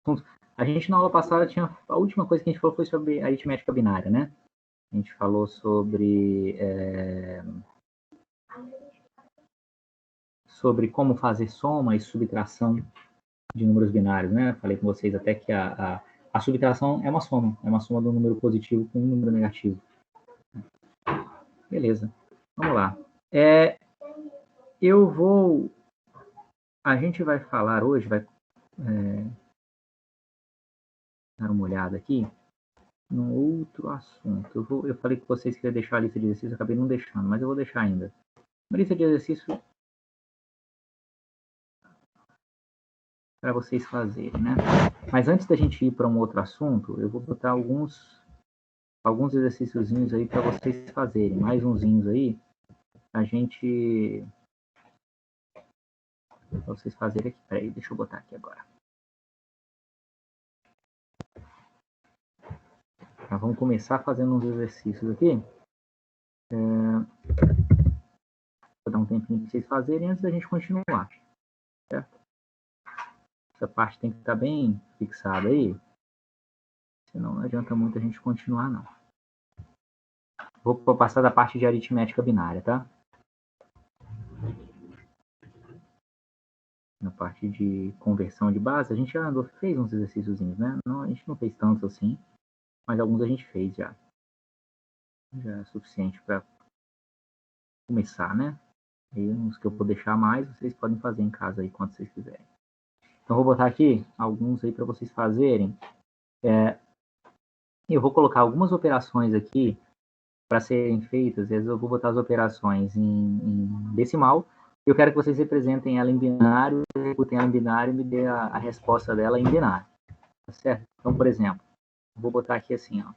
assuntos. A gente, na aula passada, a última coisa que a gente falou foi sobre aritmética binária, né? A gente falou sobre como fazer soma e subtração de números binários, né? Falei com vocês até que a subtração é uma soma do número positivo com um número negativo. Beleza, vamos lá. A gente vai falar hoje, vai dar uma olhada aqui num outro assunto. Eu falei que vocês queriam deixar a lista de exercícios, acabei não deixando, mas eu vou deixar ainda. Uma lista de exercícios para vocês fazerem, né? Mas antes da gente ir para um outro assunto, eu vou botar alguns exercíciozinhos aí para vocês fazerem, mais umzinhos aí, a gente... Para vocês fazerem aqui. Peraí, deixa eu botar aqui agora. Então, vamos começar fazendo uns exercícios aqui. Vou dar um tempinho para vocês fazerem antes da gente continuar. Certo? Essa parte tem que estar bem fixada aí. Senão não adianta muito a gente continuar, não. Vou passar da parte de aritmética binária, tá? Na parte de conversão de base, a gente já fez uns exercíciozinhos, né? Não, a gente não fez tantos assim, mas alguns a gente fez já. Já é suficiente para começar, né? E uns que eu vou deixar mais, vocês podem fazer em casa aí quando vocês quiserem. Então, vou botar aqui alguns aí para vocês fazerem. Eu vou colocar algumas operações aqui para serem feitas. Às vezes eu vou botar as operações em decimal. Eu quero que vocês representem ela em binário, executem ela em binário e me dê a resposta dela em binário. Tá certo? Então, por exemplo, vou botar aqui assim, ó.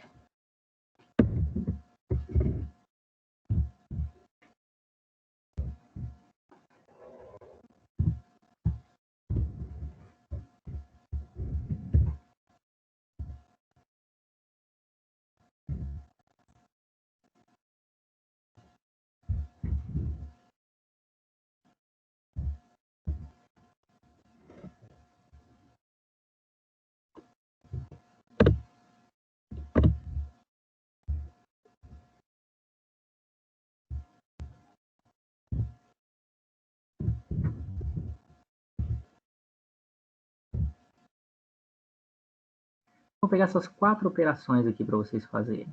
Vou pegar essas 4 operações aqui para vocês fazerem.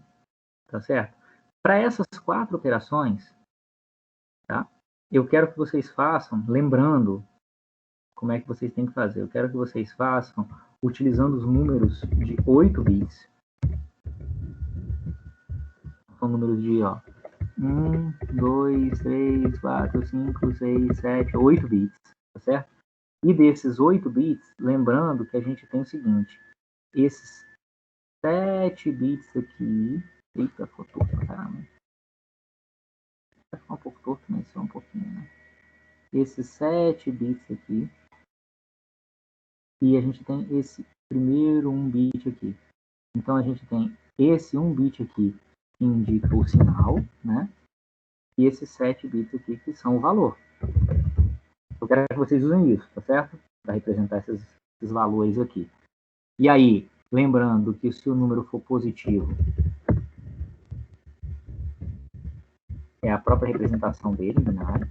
Tá certo? Para essas 4 operações, tá? Eu quero que vocês façam, lembrando como é que vocês têm que fazer. Eu quero que vocês façam utilizando os números de 8 bits. São números de, ó, 1, 2, 3, 4, 5, 6, 7, 8 bits, tá certo? E desses 8 bits, lembrando que a gente tem o seguinte, esses 7 bits aqui... Eita, ficou torto pra caramba. Vai ficar um pouco torto, mas só um pouquinho, né? Esses 7 bits aqui. E a gente tem esse primeiro 1 bit aqui. Então, a gente tem esse 1 bit aqui, que indica o sinal, né? E esses 7 bits aqui, que são o valor. Eu quero que vocês usem isso, tá certo? Para representar esses valores aqui. E aí, lembrando que se o número for positivo, é a própria representação dele, binário.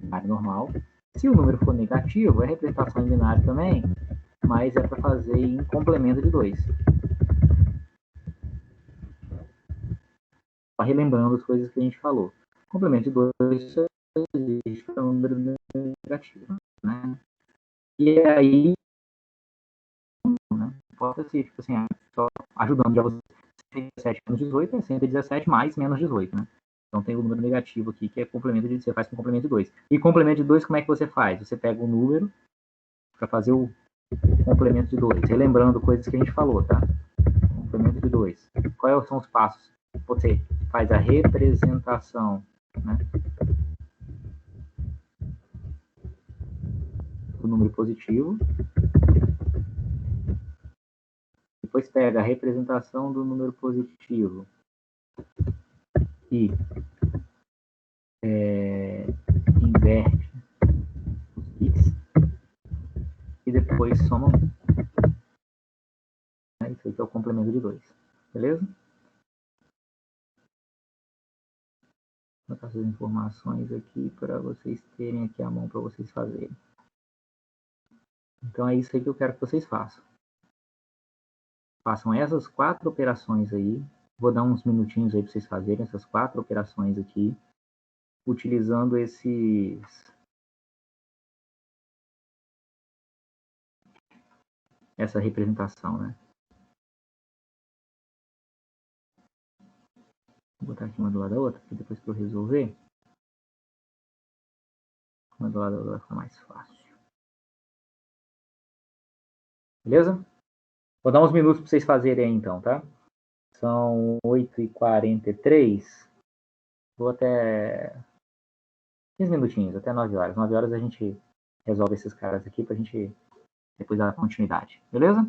Binário normal. Se o número for negativo, é representação em binário também, mas é para fazer em complemento de 2. Só relembrando as coisas que a gente falou. Complemento de 2 existe para um número negativo, né? E aí, né? Pode ser, tipo assim, só ajudando já você. 117 menos 18 é 117 mais menos 18, né? Então tem o número negativo aqui, que é complemento de... Você faz com complemento de 2. E complemento de 2, como é que você faz? Você pega o número para fazer o complemento de 2. Relembrando coisas que a gente falou, tá? Complemento de 2. Quais são os passos? Você faz a representação, né? Do número positivo. Depois pega a representação do número positivo e inverte os bits. 2 soma 1. Isso aqui é o complemento de 2. Beleza? Vou botar essas informações aqui para vocês terem aqui à mão para vocês fazerem. Então é isso aí que eu quero que vocês façam. Façam essas 4 operações aí. Vou dar uns minutinhos aí para vocês fazerem essas 4 operações aqui, utilizando essa representação, né? Vou botar aqui uma do lado da outra, porque depois que eu resolver, uma do lado da outra vai ficar mais fácil. Beleza? Vou dar uns minutos para vocês fazerem aí então, tá? São 8h43. Vou até 15 minutinhos, até 9 horas. 9 horas a gente resolve esses caras aqui pra gente depois dar continuidade. Beleza?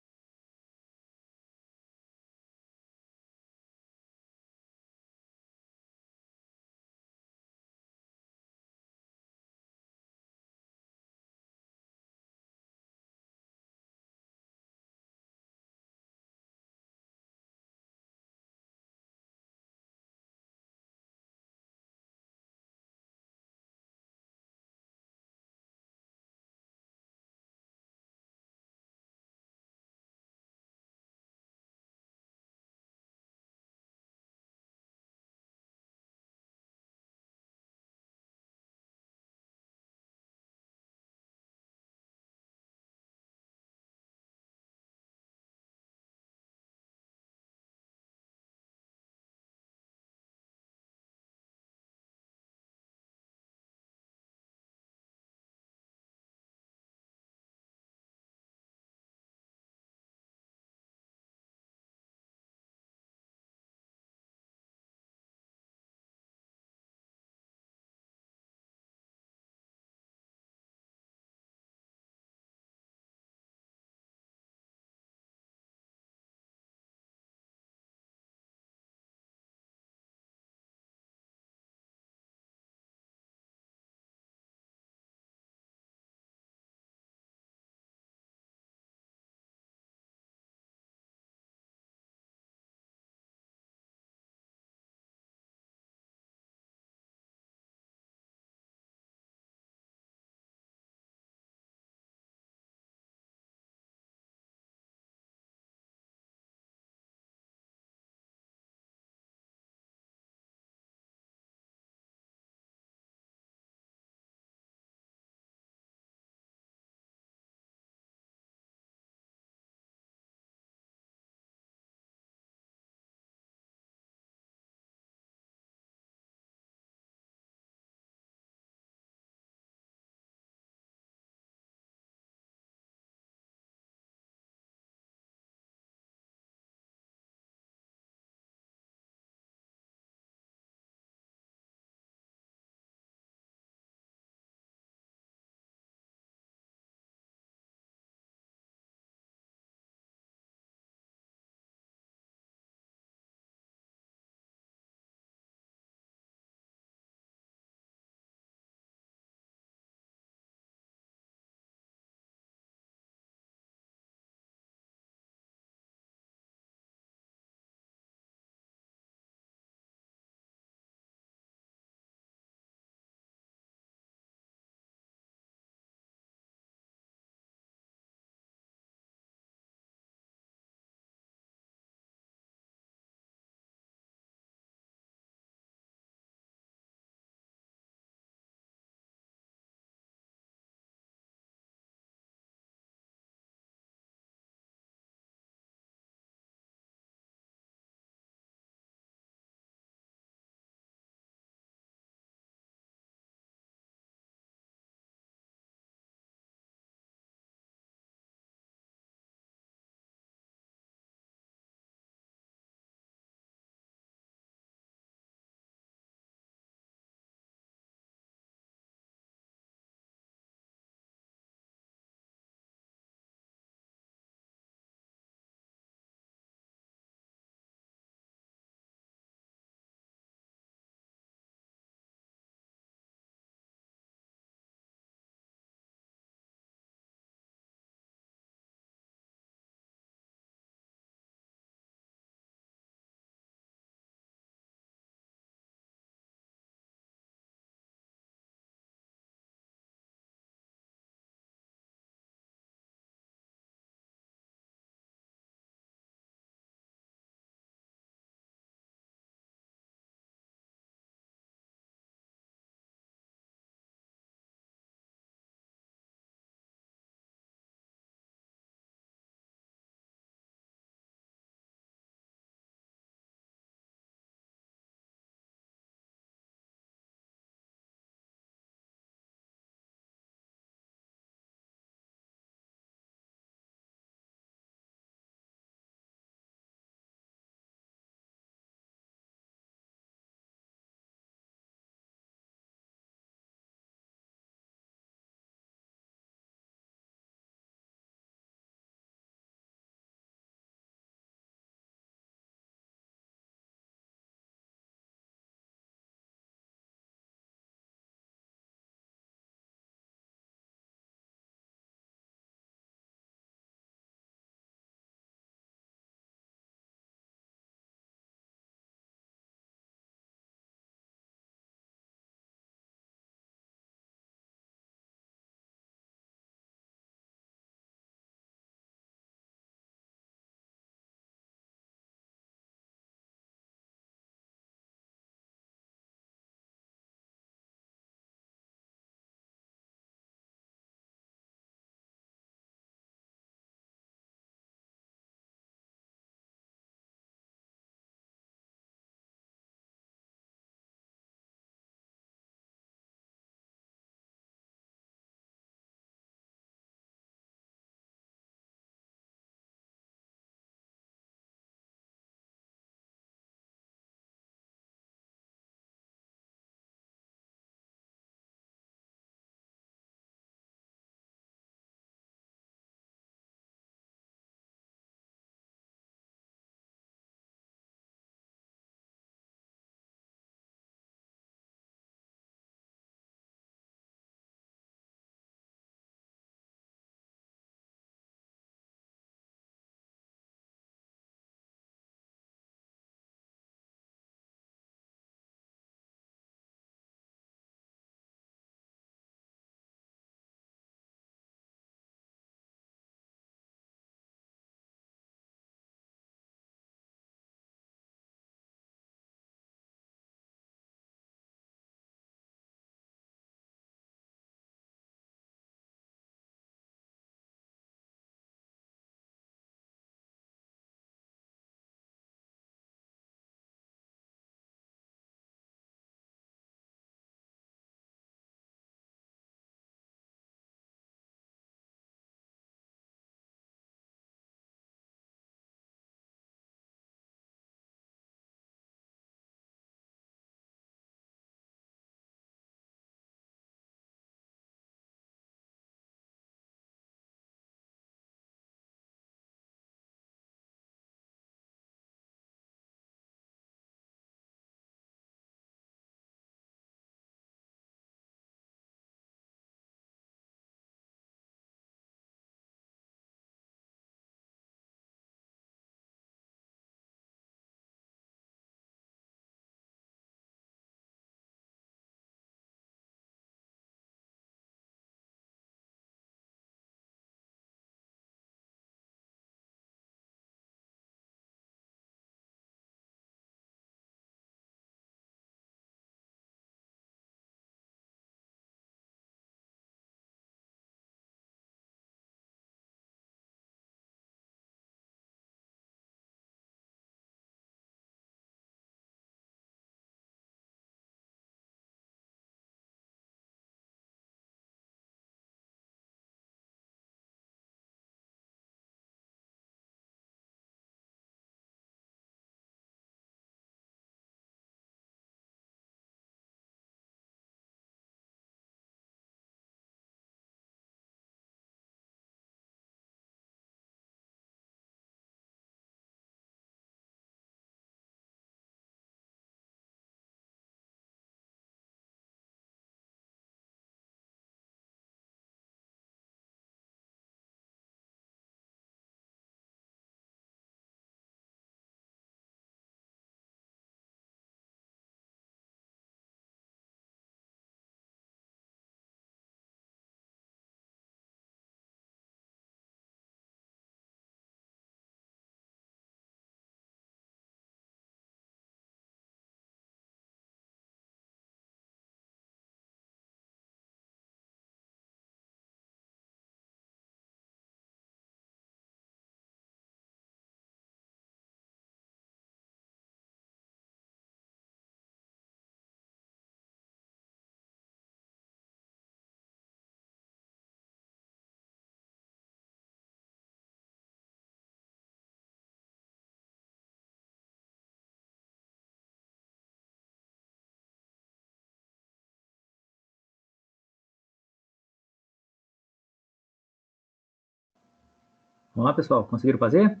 Vamos lá, pessoal. Conseguiram fazer?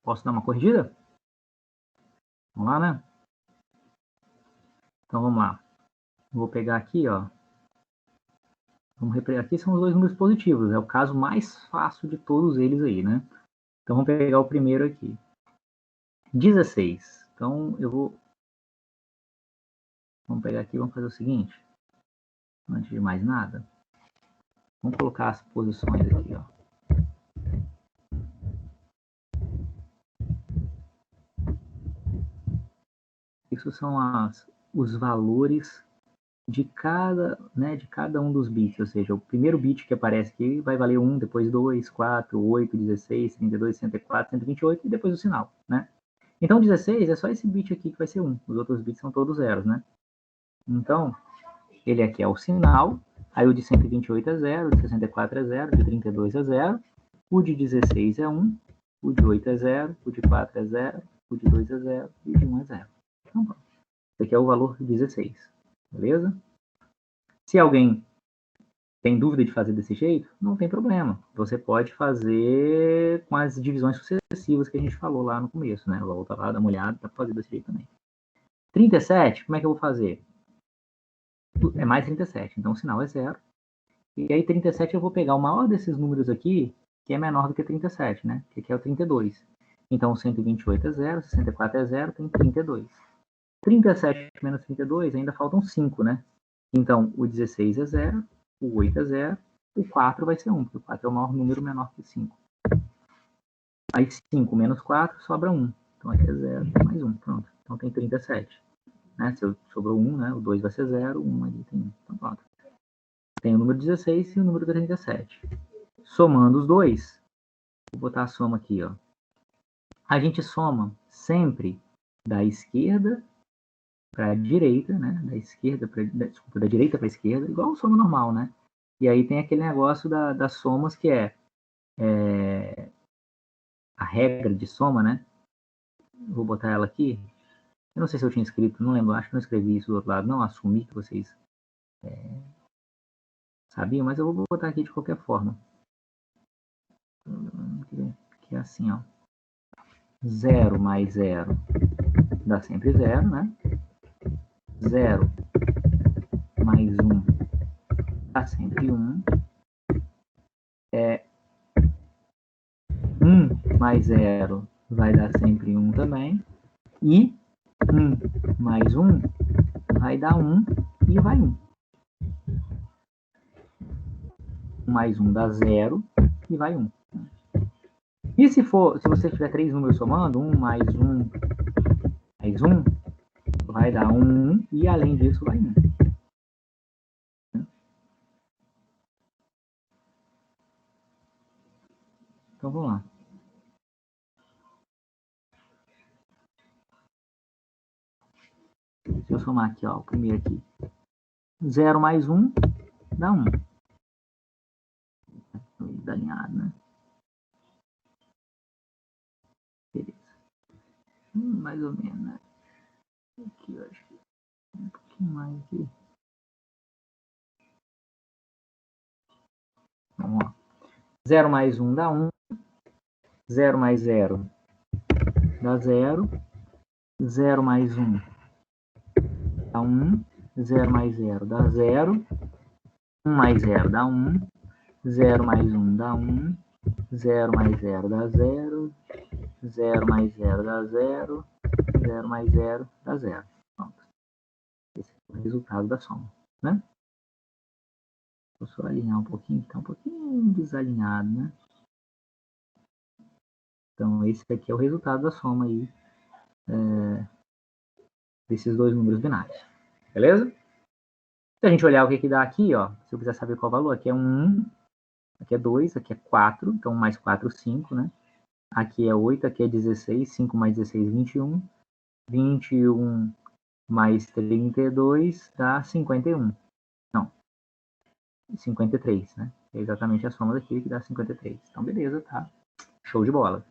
Posso dar uma corrigida? Vamos lá, né? Então, vamos lá. Vou pegar aqui, ó. Vamos representar. Aqui são os dois números positivos. É o caso mais fácil de todos eles aí, né? Então, vamos pegar o primeiro aqui. 16. Então, eu vou... Vamos pegar aqui e vamos fazer o seguinte. Antes de mais nada, vamos colocar as posições aqui, ó. Isso são os valores de cada um dos bits, ou seja, o primeiro bit que aparece aqui vai valer 1, depois 2, 4, 8, 16, 32, 64, 128 e depois o sinal, né? Então 16 é só esse bit aqui que vai ser 1, os outros bits são todos zeros, né? Então, ele aqui é o sinal, aí o de 128 é 0, o de 64 é 0, o de 32 é 0, o de 16 é 1, o de 8 é 0, o de 4 é 0, o de 2 é 0 e o de 1 é 0. Então, pronto. Esse aqui é o valor 16, beleza? Se alguém tem dúvida de fazer desse jeito, não tem problema. Você pode fazer com as divisões sucessivas que a gente falou lá no começo, né? Volta lá, dá uma olhada, dá pra fazer desse jeito também. 37, como é que eu vou fazer? É mais 37, então o sinal é 0. E aí 37 eu vou pegar o maior desses números aqui, que é menor do que 37, né? Que aqui é o 32. Então 128 é 0, 64 é 0, tem 32. 37 menos 32, ainda faltam 5, né? Então o 16 é 0, o 8 é 0, o 4 vai ser 1, porque o 4 é o maior número menor que 5. Aí 5 menos 4 sobra 1. Então aqui é 0 mais 1, pronto. Então tem 37. Né? Se sobrou 1, né? O 2 vai ser 0, 1 ali tem 1. Então pronto. Tem o número 16 e o número 37. Somando os dois, vou botar a soma aqui, ó. A gente soma sempre da esquerda para a direita, né? Da direita para a esquerda, igual soma normal, né? E aí tem aquele negócio das somas que é a regra de soma, né? Vou botar ela aqui. Eu não sei se eu tinha escrito, não lembro, acho que não escrevi isso do outro lado, não assumi que vocês sabiam, mas eu vou botar aqui de qualquer forma. Que é assim, ó. 0 mais 0 dá sempre 0, né? 0 mais 1 dá sempre 1. 1 mais 0 vai dar sempre 1 também. E 1 mais 1 vai dar 1 e vai 1. 1 mais 1 dá 0 e vai 1. E se você tiver 3 números somando, 1 mais 1 mais 1, vai dar 1 e além disso vai 1. Então vamos lá. Se eu somar aqui, ó, o primeiro aqui. 0 mais 1 dá 1. Dá alinhado, né? Beleza. Mais ou menos, né? Aqui, eu acho que um pouquinho mais aqui. Vamos lá. 0 mais 1 dá 1. 0 mais 0 dá 0. 0 mais 1 dá 1. 0 mais 0 dá 0. 1 mais 0 dá 1. 0 mais 1 dá 1. 0 mais 0 dá 0. 0 mais 0 dá 0. 0 mais 0 dá 0. Pronto. Esse é o resultado da soma, né? Vou só alinhar um pouquinho, que está um pouquinho desalinhado, né? Então, esse aqui é o resultado da soma aí, desses dois números binários. Beleza? Se a gente olhar o que dá aqui, ó, se eu quiser saber qual é o valor, aqui é 1, aqui é 2, aqui é 4, então 1 mais 4, 5, né? Aqui é 8, aqui é 16, 5 mais 16, 21. 21 mais 32 dá 51. Não, 53, né? É exatamente a soma daqui que dá 53. Então, beleza, tá? Show de bola.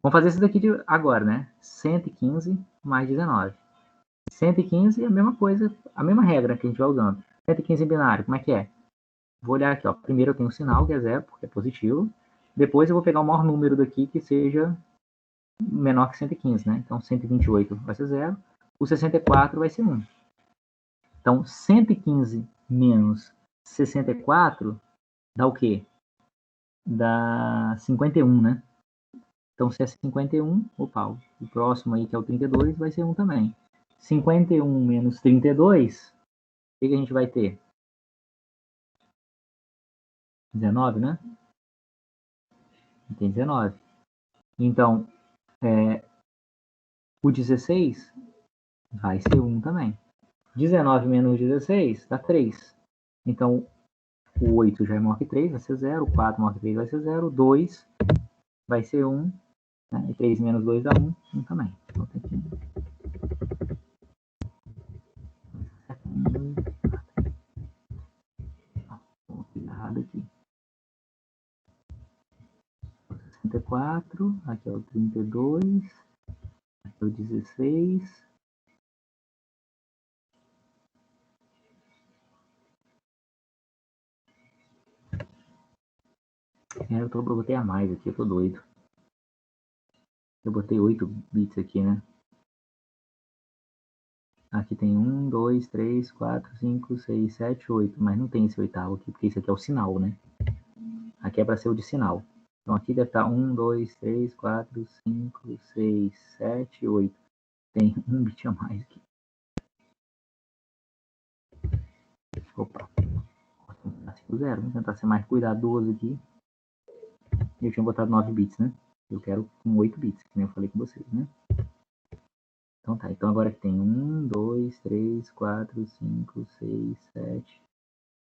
Vamos fazer esse daqui agora, né? 115 mais 19. 115 é a mesma coisa, a mesma regra que a gente vai usando. 115 em binário, como é que é? Vou olhar aqui, ó. Primeiro eu tenho o sinal, que é 0, porque é positivo. Depois eu vou pegar o maior número daqui que seja menor que 115, né? Então 128 vai ser 0. O 64 vai ser 1. Então 115 menos 64 dá o quê? Dá 51, né? Então se é 51, opa, o próximo aí que é o 32 vai ser 1 também. 51 menos 32, o que a gente vai ter? 19, né? Tem 19. Então, o 16 vai ser 1 também. 19 menos 16 dá 3. Então, o 8 já é maior que 3, vai ser 0. O 4 maior que 3 vai ser 0. 2 vai ser 1. Né? E 3 menos 2 dá 1. 1 também. Então, tem que... errado aqui. 64. Aqui é o 32. Aqui é o 16. Eu botei a mais aqui, eu tô doido. Eu botei 8 bits aqui, né? Aqui tem 1, 2, 3, 4, 5, 6, 7, 8. Mas não tem esse oitavo aqui, porque isso aqui é o sinal, né? Aqui é para ser o de sinal. Então aqui deve estar 1, 2, 3, 4, 5, 6, 7, 8. Tem um bit a mais aqui. Opa. Vou tentar ser mais cuidadoso aqui. Eu tinha botado 9 bits, né? Eu quero com 8 bits, que nem eu falei com vocês, né? Então tá, então agora aqui tem 1, 2, 3, 4, 5, 6, 7,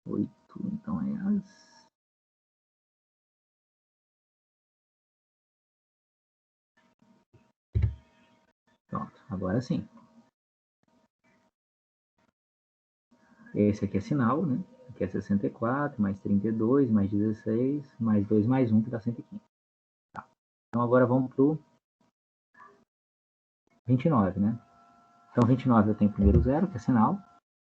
8. Então é as... Pronto, agora sim. Esse aqui é sinal, né? Aqui é 64, mais 32, mais 16, mais 2, mais 1, que dá 115. Tá. Então agora vamos pro 29, né? Então 29 eu tenho primeiro 0, que é sinal.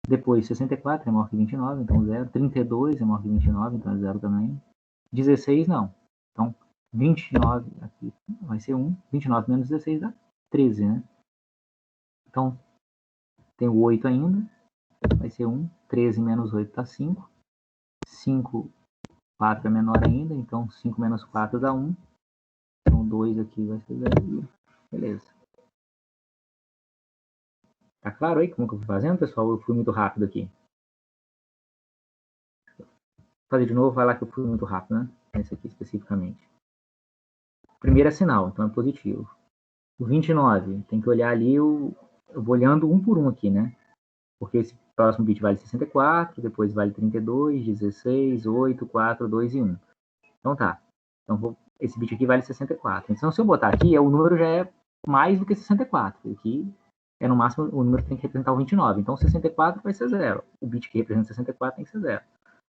Depois 64 é maior que 29, então 0. 32 é maior que 29, então é 0 também. 16 não. Então 29 aqui vai ser 1. 29 menos 16 dá 13, né? Então tem o 8 ainda, vai ser 1. 13 menos 8 dá 5. 5, 4 é menor ainda, então 5 menos 4 dá 1. Então 2 aqui vai ser 0. Beleza. Tá claro aí como que eu fui fazendo, pessoal? Eu fui muito rápido aqui. Vou fazer de novo, vai lá que eu fui muito rápido, né? Esse aqui especificamente. Primeiro é sinal, então é positivo. O 29, tem que olhar ali, eu vou olhando um por um aqui, né? Porque esse próximo bit vale 64, depois vale 32, 16, 8, 4, 2 e 1. Então tá. Então esse bit aqui vale 64. Então se eu botar aqui, o número já é mais do que 64. Aqui é no máximo o número que tem que representar o 29. Então 64 vai ser 0. O bit que representa 64 tem que ser 0.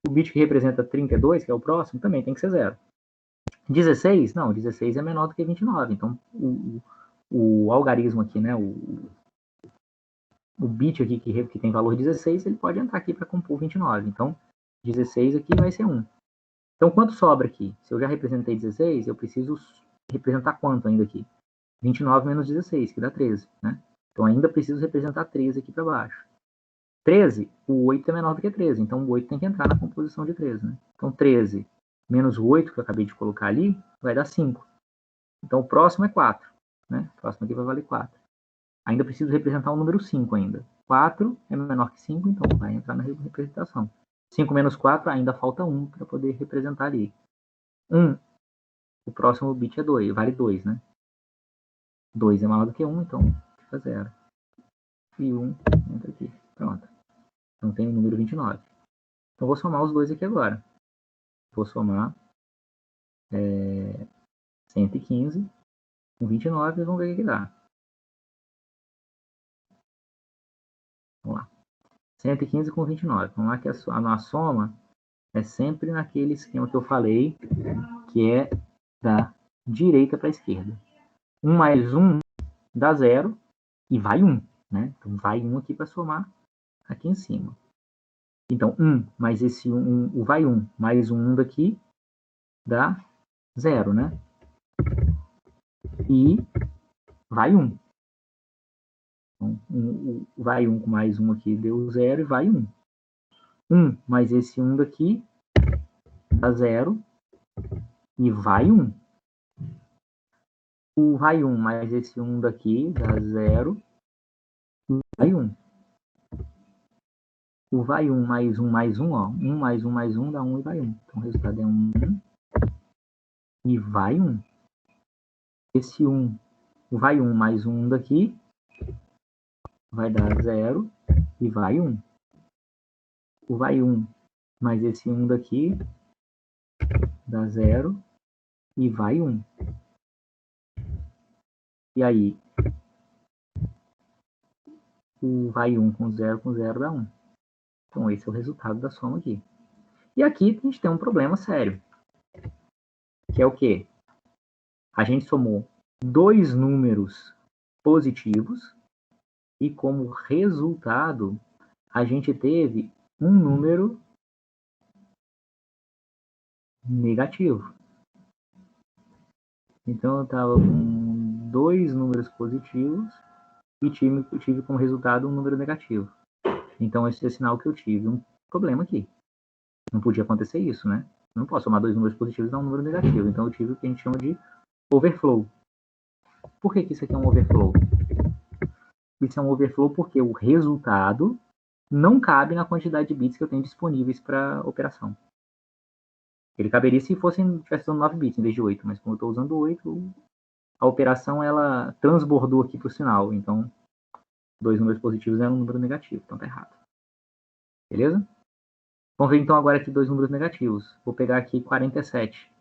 O bit que representa 32, que é o próximo, também tem que ser 0. 16? Não, 16 é menor do que 29. Então o algarismo aqui, né, o bit aqui que tem valor 16, ele pode entrar aqui para compor 29. Então 16 aqui vai ser 1. Então quanto sobra aqui? Se eu já representei 16, eu preciso representar quanto ainda aqui? 29 menos 16, que dá 13, né? Então ainda preciso representar 13 aqui para baixo. 13, o 8 é menor do que 13, então o 8 tem que entrar na composição de 13, né? Então 13 menos o 8 que eu acabei de colocar ali, vai dar 5. Então o próximo é 4, né? O próximo aqui vai valer 4. Ainda preciso representar o número 5 ainda. 4 é menor que 5, então vai entrar na representação. 5 menos 4, ainda falta 1 para poder representar ali. 1, o próximo bit é 2, vale 2, né? 2 é maior do que 1, então fica 0. E 1 entra aqui. Pronto. Então tem o número 29. Então vou somar os dois aqui agora. Vou somar 115 com 29 e vamos ver o que dá. Vamos lá. 115 com 29. Vamos lá que a soma é sempre naquele esquema que eu falei, que é da direita para a esquerda. 1 mais 1 dá 0 e vai 1. Né? Então vai 1 aqui para somar aqui em cima. Então, 1 mais esse 1, o vai 1, mais um 1 daqui, dá 0, né? E vai 1. Então, o vai 1 com mais 1 aqui deu 0 e vai 1. 1 mais esse 1 daqui dá 0 e vai 1. O vai 1 mais esse 1 daqui dá 0 e vai 1. O vai 1 mais 1, ó. 1 mais 1 dá 1 e vai 1. Então o resultado é 1 e vai 1. Esse 1, o vai 1 mais 1 daqui vai dar 0 e vai 1. O vai 1 mais esse 1 daqui dá 0 e vai 1. E aí, o vai 1 com 0 dá 1. Então esse é o resultado da soma aqui. E aqui a gente tem um problema sério. Que é o quê? A gente somou dois números positivos e como resultado a gente teve um número negativo. Então eu estava com dois números positivos e tive como resultado um número negativo. Então esse é o sinal que eu tive um problema aqui. Não podia acontecer isso, né? Não posso somar dois números positivos e dar um número negativo. Então eu tive o que a gente chama de overflow. Por que isso aqui é um overflow? Isso é um overflow porque o resultado não cabe na quantidade de bits que eu tenho disponíveis para a operação. Ele caberia se tivesse usando 9 bits em vez de 8, mas como eu estou usando 8, a operação ela transbordou aqui para o sinal. Então, dois números positivos é um número negativo, então tá errado. Beleza? Vamos ver então agora aqui dois números negativos. Vou pegar aqui 47.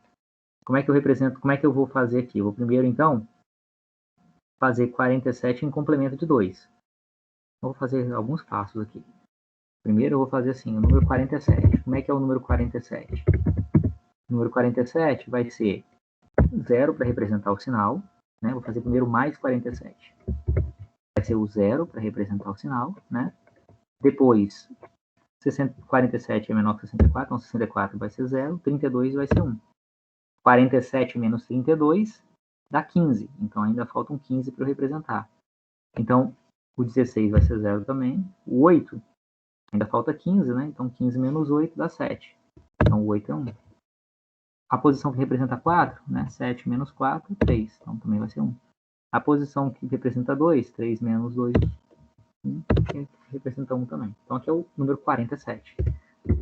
Como é que eu represento, como é que eu vou fazer aqui? Eu vou primeiro então fazer 47 em complemento de 2. Vou fazer alguns passos aqui. Primeiro eu vou fazer assim, o número 47. Como é que é o número 47? O número 47 vai ser 0 para representar o sinal, né? Vou fazer primeiro mais 47. Vai ser o 0 para representar o sinal, né? Depois, 47 é menor que 64, então 64 vai ser 0, 32 vai ser 1. 47 menos 32 dá 15, então ainda faltam 15 para eu representar. Então, o 16 vai ser 0 também. O 8, ainda falta 15, né? Então 15 menos 8 dá 7. Então o 8 é 1. A posição que representa 4, né? 7 menos 4, 3. Então também vai ser 1. A posição que representa 2, 3 menos 2, 1, que representa 1 também. Então aqui é o número 47.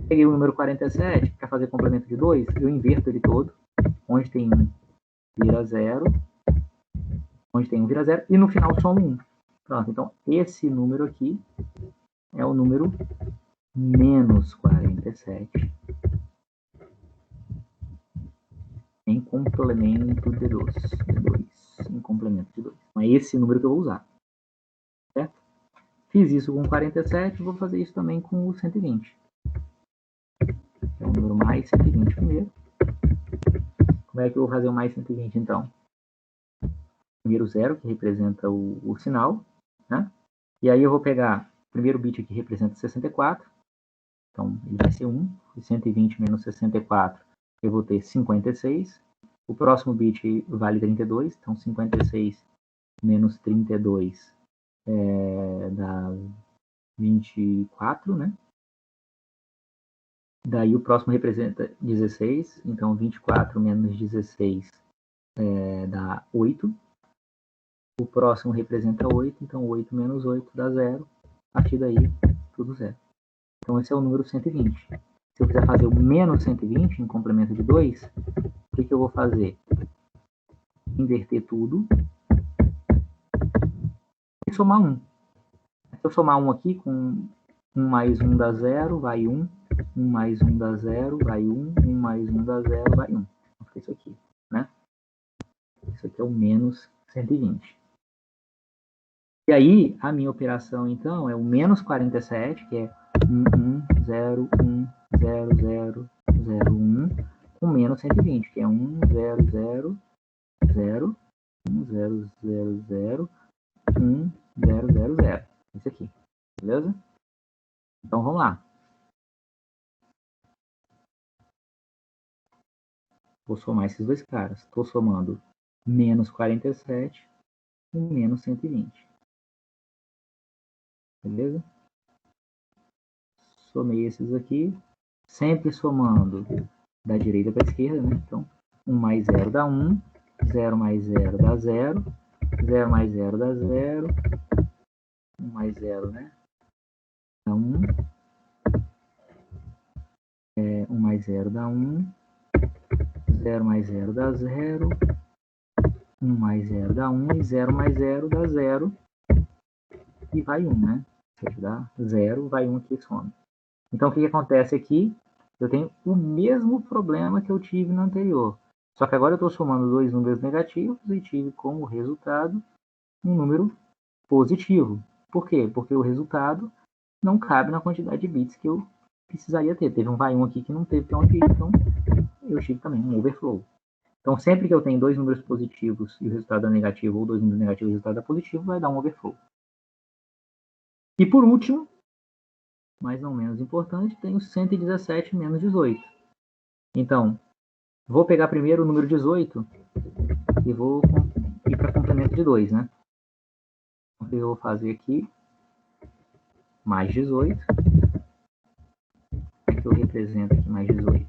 Peguei o número 47, para fazer complemento de 2, eu inverto ele todo. Onde tem 1, vira 0. Onde tem 1, vira 0. E no final somo 1. Pronto, então esse número aqui é o número menos 47 em complemento de 2. Em complemento de 2. Então é esse número que eu vou usar. Certo? Fiz isso com 47, vou fazer isso também com o 120. É o número mais 120 primeiro. Como é que eu vou fazer o mais 120 então? Primeiro 0, que representa o sinal, né? E aí eu vou pegar o primeiro bit que representa 64. Então ele vai ser 1. E 120 menos 64, eu vou ter 56. O próximo bit vale 32. Então 56 menos 32 dá 24, né? Daí o próximo representa 16, então 24 menos 16 dá 8. O próximo representa 8, então 8 menos 8 dá 0. A partir daí, tudo 0. Então esse é o número 120. Se eu quiser fazer o menos 120 em complemento de 2, o que eu vou fazer? Inverter tudo e somar 1. Se eu somar 1 aqui, com 1 mais 1 dá 0, vai 1. 1 mais 1 dá 0, vai 1. 1 mais 1 dá 0, vai 1. Então, isso aqui, né? Isso aqui é o menos 120. E aí, a minha operação, então, é o menos 47, que é 1, 1, 0, 1, 0, 0, 0, 1, com menos 120, que é 1, 0, 0, 0, 1, 0, 0, 0, 1, 0, 0, 0. Esse aqui, beleza? Então, vamos lá. Vou somar esses dois caras. Estou somando menos 47 com menos 120. Beleza? Somei esses aqui. Sempre somando da direita para a esquerda, né? Então, 1 mais 0 dá 1. 0 mais 0 dá 0. 0 mais 0 dá 0. 1 mais 0, né? Dá 1. 1 mais 0 dá 1. 0 mais 0 dá 0. 1 mais 0 dá 1. E 0 mais 0 dá 0. E vai 1, né? Ou seja, dá 0, vai 1 aqui e some. Então, o que acontece aqui? Eu tenho o mesmo problema que eu tive no anterior. Só que agora eu estou somando dois números negativos e tive como resultado um número positivo. Por quê? Porque o resultado não cabe na quantidade de bits que eu precisaria ter. Teve um vai 1 aqui que não teve para onde ir, então eu tive também um overflow. Então, sempre que eu tenho dois números positivos e o resultado é negativo, ou dois números negativos e o resultado é positivo, vai dar um overflow. E por último, mas não menos importante, tem o 117 menos 18. Então, vou pegar primeiro o número 18 e vou ir para complemento de 2, né? Então, eu vou fazer aqui mais 18. Como é que eu represento aqui mais 18?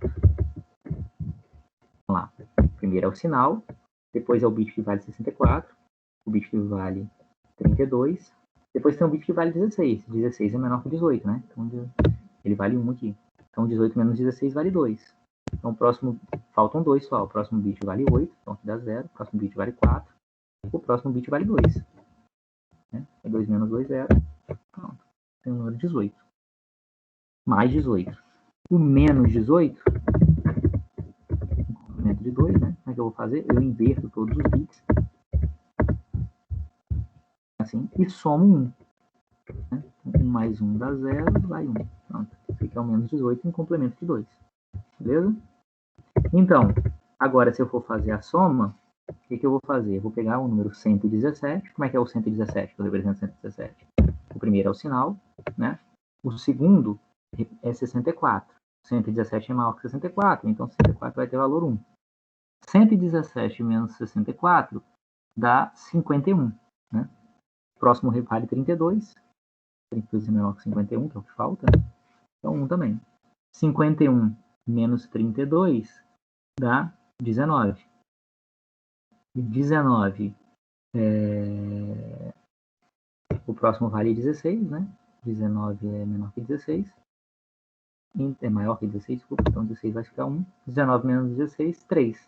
Vamos lá. Primeiro é o sinal, depois é o bit que vale 64, o bit que vale 32, depois tem um bit que vale 16. 16 é menor que 18, né? Então ele vale 1 aqui. Então 18 menos 16 vale 2. Então o próximo, faltam 2 só. O próximo bit vale 8, então aqui dá 0. O próximo bit vale 4. O próximo bit vale 2. Né? É 2 menos 2, 0. Pronto. Tem o número 18. Mais 18. O menos 18, complemento de 2, né? Como é que eu vou fazer? Eu inverto todos os bits. Assim, e somo 1. Né? 1 mais 1 dá 0, vai 1. Pronto. Esse aqui é o menos 18 em complemento de 2. Beleza? Então, agora se eu for fazer a soma, o que eu vou fazer? Eu vou pegar o número 117. Como é que é o 117 que eu represento 117? O primeiro é o sinal, né? O segundo é 64. 117 é maior que 64, então 64 vai ter valor 1. 117 menos 64 dá 51, né? Próximo vale 32. 32 é menor que 51, que é o que falta. Então 1 também. 51 menos 32 dá 19. E 19, o próximo vale 16, né? 19 é menor que 16. É maior que 16, desculpa. Então 16 vai ficar 1. 19 menos 16, 3.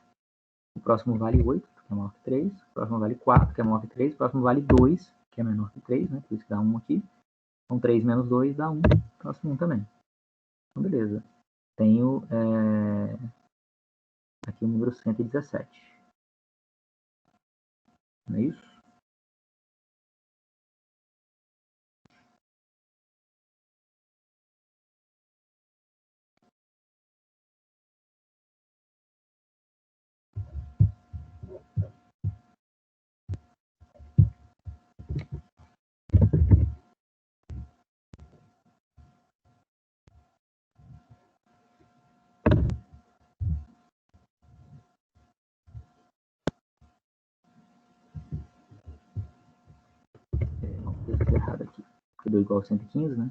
O próximo vale 8, que é maior que 3. O próximo vale 4, que é menor que 3. O próximo vale 2, que é menor que 3, né? Por isso que dá 1 aqui. Então 3 menos 2 dá 1. O próximo 1 também. Então beleza. Tenho aqui o número 117. Não é isso? Estou errado aqui. Porque deu igual a 115, né?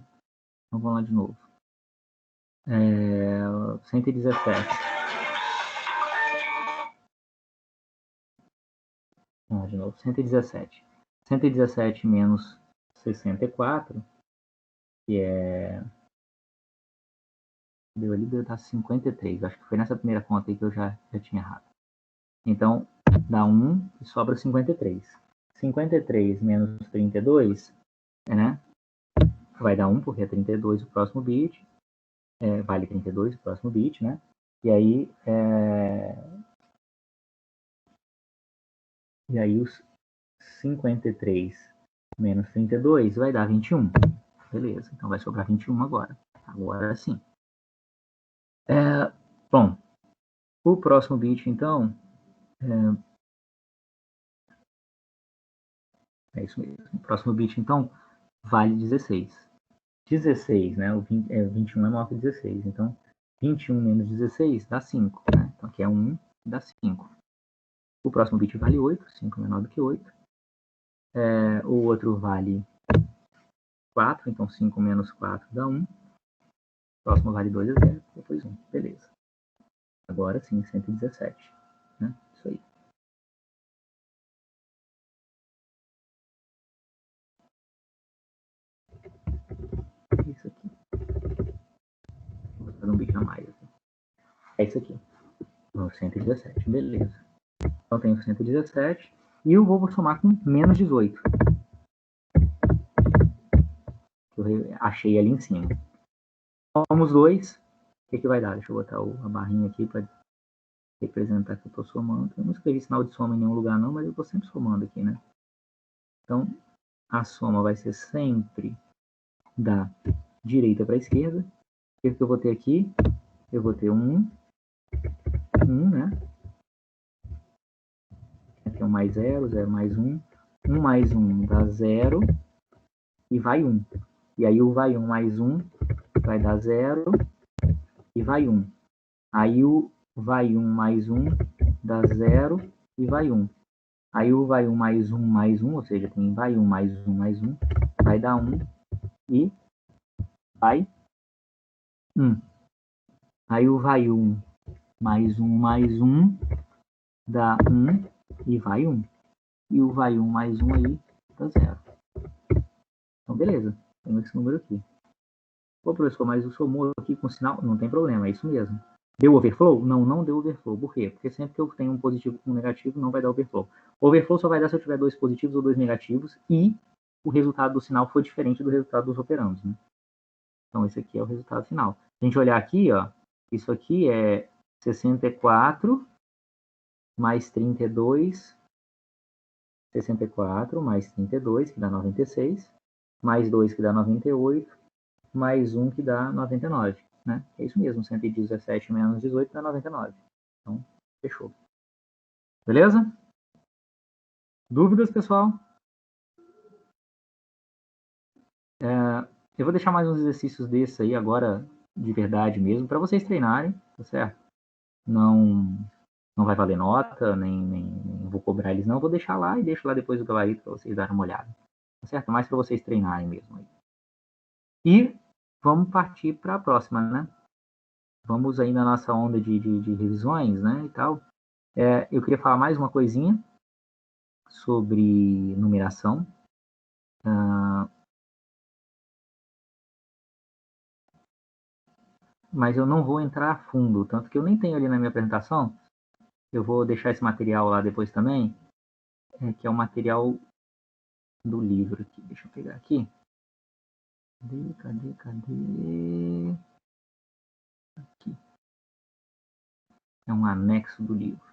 Então vamos lá de novo. 117. Vamos lá de novo. 117. 117 menos 64, que é... Deu ali, deu dar 53. Acho que foi nessa primeira conta aí que eu já tinha errado. Então, dá 1 e sobra 53. 53 menos 32, né? Vai dar 1, porque é 32 o próximo bit. Vale 32 o próximo bit, né? E aí, os 53 menos 32 vai dar 21. Beleza, então vai sobrar 21 agora. Agora sim. Bom, o próximo bit, então, é isso mesmo. O próximo bit, então, vale 16. 16, né? O 21 é maior que 16. Então, 21 menos 16 dá 5. Né? Então, aqui é 1, dá 5. O próximo bit vale 8, 5 menor do que 8. O outro vale 4, então 5 menos 4 dá 1. O próximo vale 2 é 0, depois 1. Beleza. Agora sim, 117. Né? Isso aí. Isso aqui. Vou fazer um bit a mais aqui. É isso aqui. 117, beleza. Então tenho 117 e eu vou somar com menos 18. Que eu achei ali em cima. Somos 2. O que vai dar? Deixa eu botar a barrinha aqui para representar que eu estou somando. Eu não escrevi sinal de soma em nenhum lugar não, mas eu estou sempre somando aqui, né? Então, a soma vai ser sempre da direita para a esquerda. O que eu vou ter aqui? Eu vou ter 1, né? Aqui é 1 mais 0, 0 mais 1. 1 mais 1 dá 0 e vai 1. E aí o vai 1 mais 1 vai dar 0 e vai 1. Aí o vai 1 mais 1 dá 0 e vai 1. Aí o vai 1 mais 1, ou seja, tem vai 1 mais 1 mais 1, vai dar 1 e vai 1. Aí o vai 1 mais 1 mais 1 dá 1 e vai 1. E o vai 1 mais 1 aí dá 0. Então, beleza. Tenho esse número aqui. Pô, professor, mas o somou aqui com sinal? Não tem problema, é isso mesmo. Deu overflow? Não, não deu overflow. Por quê? Porque sempre que eu tenho um positivo com um negativo, não vai dar overflow. Overflow só vai dar se eu tiver 2 positivos ou 2 negativos e o resultado do sinal for diferente do resultado dos operandos, né? Então, esse aqui é o resultado final. Se a gente olhar aqui, ó, isso aqui é 64 mais 32, 64 mais 32, que dá 96, mais 2, que dá 98, mais 1, que dá 99. Né? É isso mesmo, 117 menos 18 dá 99. Então, fechou. Beleza? Dúvidas, pessoal? Eu vou deixar mais uns exercícios desses aí agora, de verdade mesmo, para vocês treinarem, tá certo? Não vai valer nota, nem vou cobrar eles não, vou deixar lá e deixo lá depois o gabarito para vocês darem uma olhada. Tá certo? Mais para vocês treinarem mesmo aí. E vamos partir para a próxima, né? Vamos aí na nossa onda de revisões, né, e tal. Eu queria falar mais uma coisinha sobre numeração. Mas eu não vou entrar a fundo, tanto que eu nem tenho ali na minha apresentação. Eu vou deixar esse material lá depois também, que é o material do livro aqui. Deixa eu pegar aqui. Cadê? Aqui. É um anexo do livro.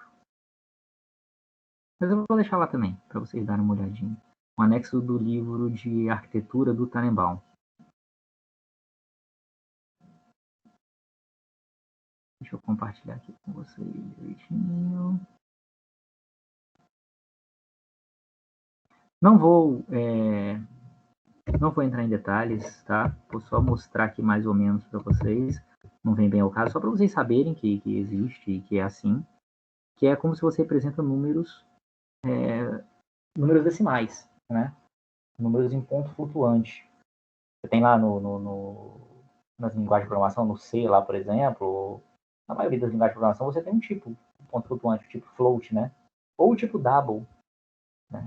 Mas eu vou deixar lá também, para vocês darem uma olhadinha. Um anexo do livro de arquitetura do Tannenbaum. Deixa eu compartilhar aqui com vocês direitinho. Não vou entrar em detalhes, tá? Vou só mostrar aqui mais ou menos para vocês. Não vem bem ao caso, só para vocês saberem que existe e que é assim. Que é como se você representa números decimais, né? Números em ponto flutuante. Você tem lá nas linguagens de programação, no C lá, por exemplo, na maioria das linguagens de programação, você tem um tipo de ponto flutuante, o tipo float, né? Ou o tipo double. Né?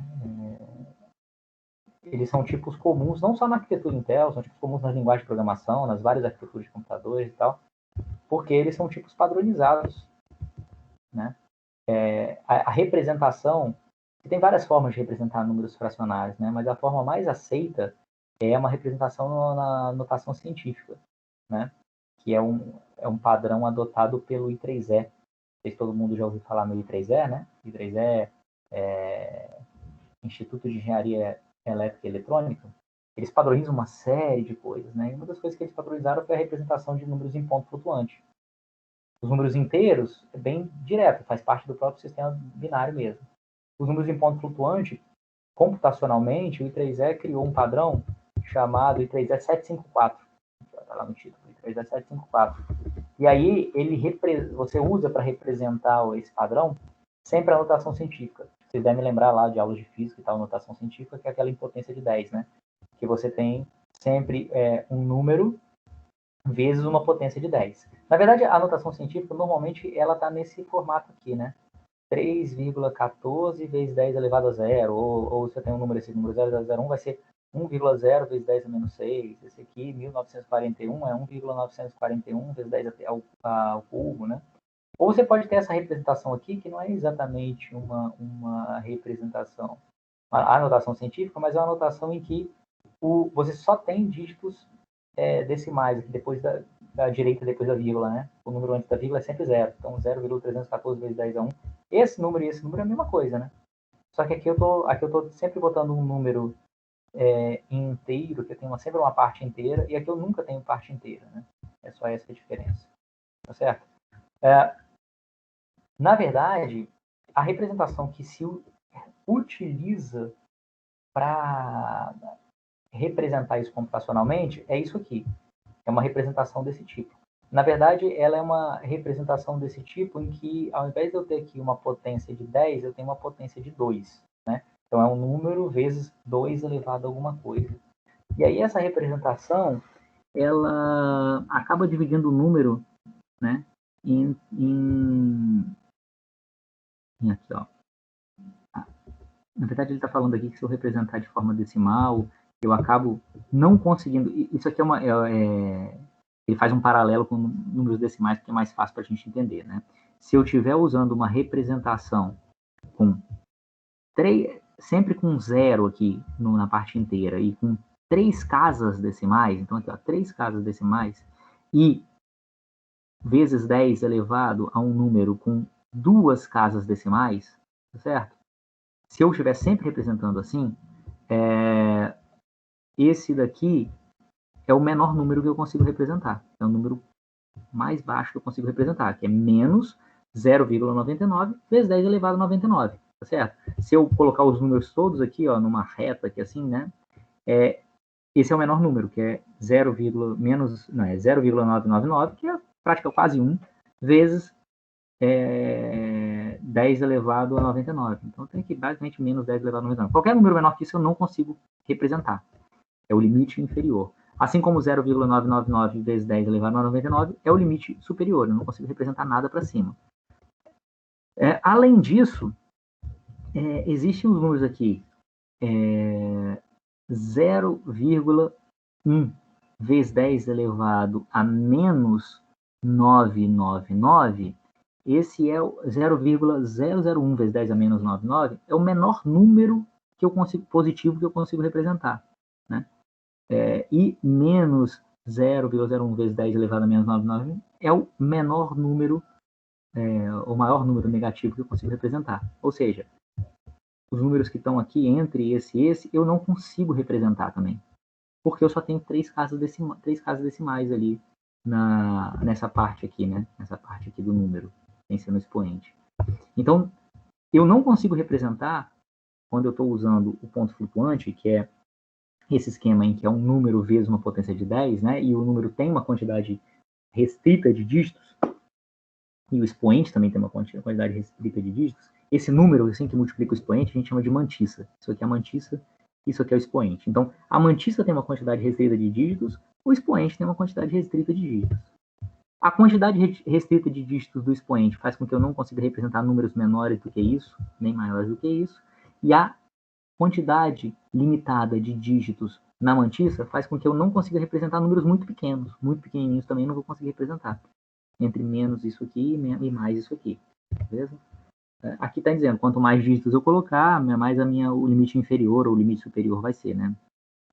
Eles são tipos comuns, não só na arquitetura Intel, são tipos comuns nas linguagens de programação, nas várias arquiteturas de computadores e tal, porque eles são tipos padronizados. Né? A representação, tem várias formas de representar números fracionários, né? Mas a forma mais aceita é uma representação na notação científica, né? Que é um padrão adotado pelo I3E. Não sei se todo mundo já ouviu falar no I3E, né? I3E é Instituto de Engenharia Elétrica e Eletrônica. Eles padronizam uma série de coisas, né? E uma das coisas que eles padronizaram foi a representação de números em ponto flutuante. Os números inteiros é bem direto, faz parte do próprio sistema binário mesmo. Os números em ponto flutuante, computacionalmente, o I3E criou um padrão chamado I3E 754. Está lá no título, I3E 754. E aí, você usa para representar esse padrão sempre a notação científica. Vocês devem lembrar lá de aulas de física e tal, notação científica, que é aquela impotência de 10, né? Que você tem sempre um número vezes uma potência de 10. Na verdade, a notação científica, normalmente, ela está nesse formato aqui, né? 3,14 vezes 10 elevado a zero, ou você tem um número, esse número 0001 vai ser 1,0 vezes 10 a menos 6, esse aqui, 1941, é 1,941 vezes 10 ao cubo, né? Ou você pode ter essa representação aqui, que não é exatamente uma representação, a notação científica, mas é uma notação em que você só tem dígitos decimais aqui depois da direita, depois da vírgula, né? O número antes da vírgula é sempre zero. Então, 0,314 vezes 10 a 1. Esse número e esse número é a mesma coisa, né? Só que aqui eu tô sempre botando um número inteiro, que eu tenho sempre uma parte inteira, e aqui eu nunca tenho parte inteira, né? É só essa a diferença. Tá certo? Na verdade, a representação que se utiliza para representar isso computacionalmente é isso aqui. É uma representação desse tipo. Na verdade, ela é uma representação desse tipo em que, ao invés de eu ter aqui uma potência de 10, eu tenho uma potência de 2. Né? Então, é um número vezes 2 elevado a alguma coisa. E aí, essa representação, ela acaba dividindo o número, né, aqui, ó. Na verdade, ele está falando aqui que se eu representar de forma decimal, eu acabo não conseguindo. Isso aqui ele faz um paralelo com números decimais, porque é mais fácil para a gente entender, né? Se eu estiver usando uma representação com sempre com zero aqui na parte inteira e com 3 casas decimais, então aqui, ó, 3 casas decimais, e vezes 10 elevado a um número com 2 casas decimais, tá certo? Se eu estiver sempre representando assim, esse daqui é o menor número que eu consigo representar. É o número mais baixo que eu consigo representar, que é menos 0,99 vezes 10 elevado a 99, tá certo? Se eu colocar os números todos aqui, ó, numa reta aqui assim, né, esse é o menor número, que é 0,999, que é praticamente quase 1, vezes 10 elevado a 99. Então tem aqui basicamente menos 10 elevado a 99. Qualquer número menor que isso eu não consigo representar. É o limite inferior. Assim como 0,999 vezes 10 elevado a 99 é o limite superior. Eu não consigo representar nada para cima. Além disso, existem os números aqui. 0,1 vezes 10 elevado a menos 999, esse é o 0,001 vezes 10 a menos 99, é o menor número que eu consigo, positivo que eu consigo representar. Né? E menos 0,01 vezes 10 elevado a menos 99 é o menor número, o maior número negativo que eu consigo representar. Ou seja, os números que estão aqui entre esse e esse, eu não consigo representar também. Porque eu só tenho 3 casas decimais ali nessa parte aqui, né? Nessa parte aqui do número, sem ser no expoente. Então, eu não consigo representar, quando eu estou usando o ponto flutuante, que é esse esquema em que é um número vezes uma potência de 10, né? E o número tem uma quantidade restrita de dígitos, e o expoente também tem uma quantidade restrita de dígitos. Esse número, assim, que multiplica o expoente, a gente chama de mantissa. Isso aqui é a mantissa, isso aqui é o expoente. Então, a mantissa tem uma quantidade restrita de dígitos, o expoente tem uma quantidade restrita de dígitos. A quantidade restrita de dígitos do expoente faz com que eu não consiga representar números menores do que isso, nem maiores do que isso, e a quantidade limitada de dígitos na mantissa faz com que eu não consiga representar números muito pequenos. Muito pequenininhos também não vou conseguir representar. Entre menos isso aqui e mais isso aqui. Beleza? Aqui está dizendo, quanto mais dígitos eu colocar, mais o limite inferior ou o limite superior vai ser, né?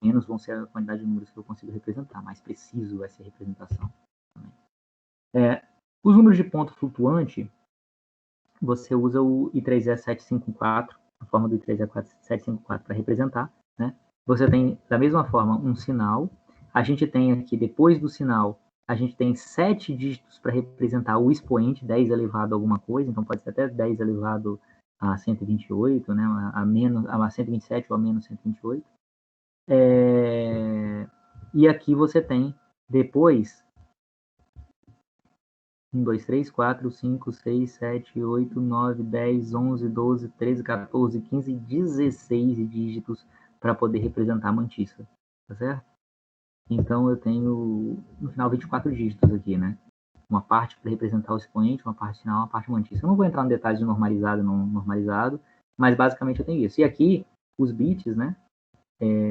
Menos vão ser a quantidade de números que eu consigo representar, mais preciso vai ser a representação. Os números de ponto flutuante, você usa o I3E754, a forma do I3E754 para representar, né? Você tem, da mesma forma, um sinal. A gente tem aqui, depois do sinal, a gente tem 7 dígitos para representar o expoente, 10 elevado a alguma coisa, então pode ser até 10 elevado a 128, né? a 127 ou a menos 128. E aqui você tem, depois 1, 2, 3, 4, 5, 6, 7, 8, 9, 10, 11, 12, 13, 14, 15, 16 dígitos para poder representar a mantissa, tá certo? Então, eu tenho, no final, 24 dígitos aqui, né? Uma parte para representar o expoente, uma parte final, uma parte mantissa. Eu não vou entrar no detalhe de normalizado e não normalizado, mas basicamente eu tenho isso. E aqui, os bits, né?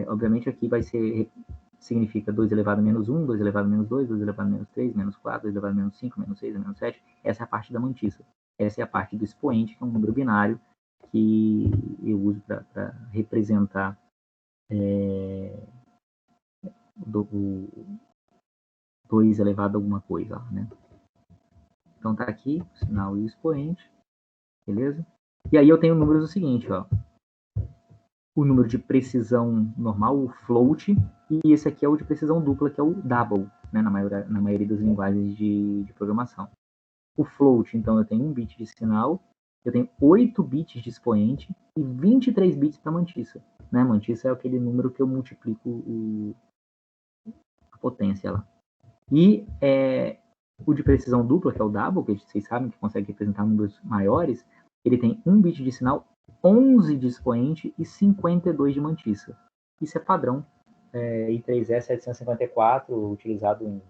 Obviamente aqui vai ser, significa 2 elevado a menos 1, 2 elevado a menos 2, 2 elevado a menos 3, menos 4, 2 elevado a menos 5, menos 6, menos 7. Essa é a parte da mantissa. Essa é a parte do expoente, que é um número binário que eu uso para representar o 2 elevado a alguma coisa, né? Então tá aqui o sinal e o expoente, beleza? E aí eu tenho números o seguinte, ó. O número de precisão normal, o float, e esse aqui é o de precisão dupla, que é o double, né, na maioria das linguagens de programação. O float, então, eu tenho 1 bit de sinal, eu tenho 8 bits de expoente e 23 bits para mantissa. Né? Mantissa é aquele número que eu multiplico a potência lá. E o de precisão dupla, que é o double, que vocês sabem que consegue representar números maiores, ele tem 1 bit de sinal, 11 de expoente e 52 de mantissa. Isso é padrão. I3E 754, utilizado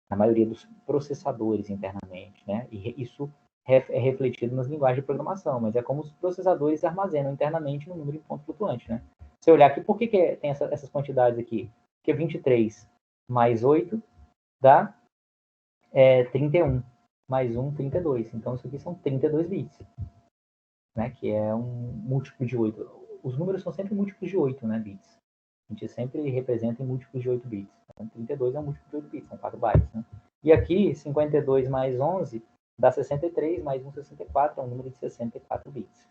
na maioria dos processadores internamente, né? E isso é refletido nas linguagens de programação, mas é como os processadores armazenam internamente no número de ponto flutuante, né? Se eu olhar aqui, por que tem essas quantidades aqui? Porque 23 mais 8 dá 31, mais 1, 32. Então, isso aqui são 32 bits, né? Que é um múltiplo de 8. Os números são sempre múltiplos de 8, né? Bits. A gente sempre representa em múltiplos de 8 bits. Então, 32 é um múltiplo de 8 bits, são 4 bytes, né? E aqui, 52 mais 11 dá 63, mais 1, 64, é um número de 64 bits.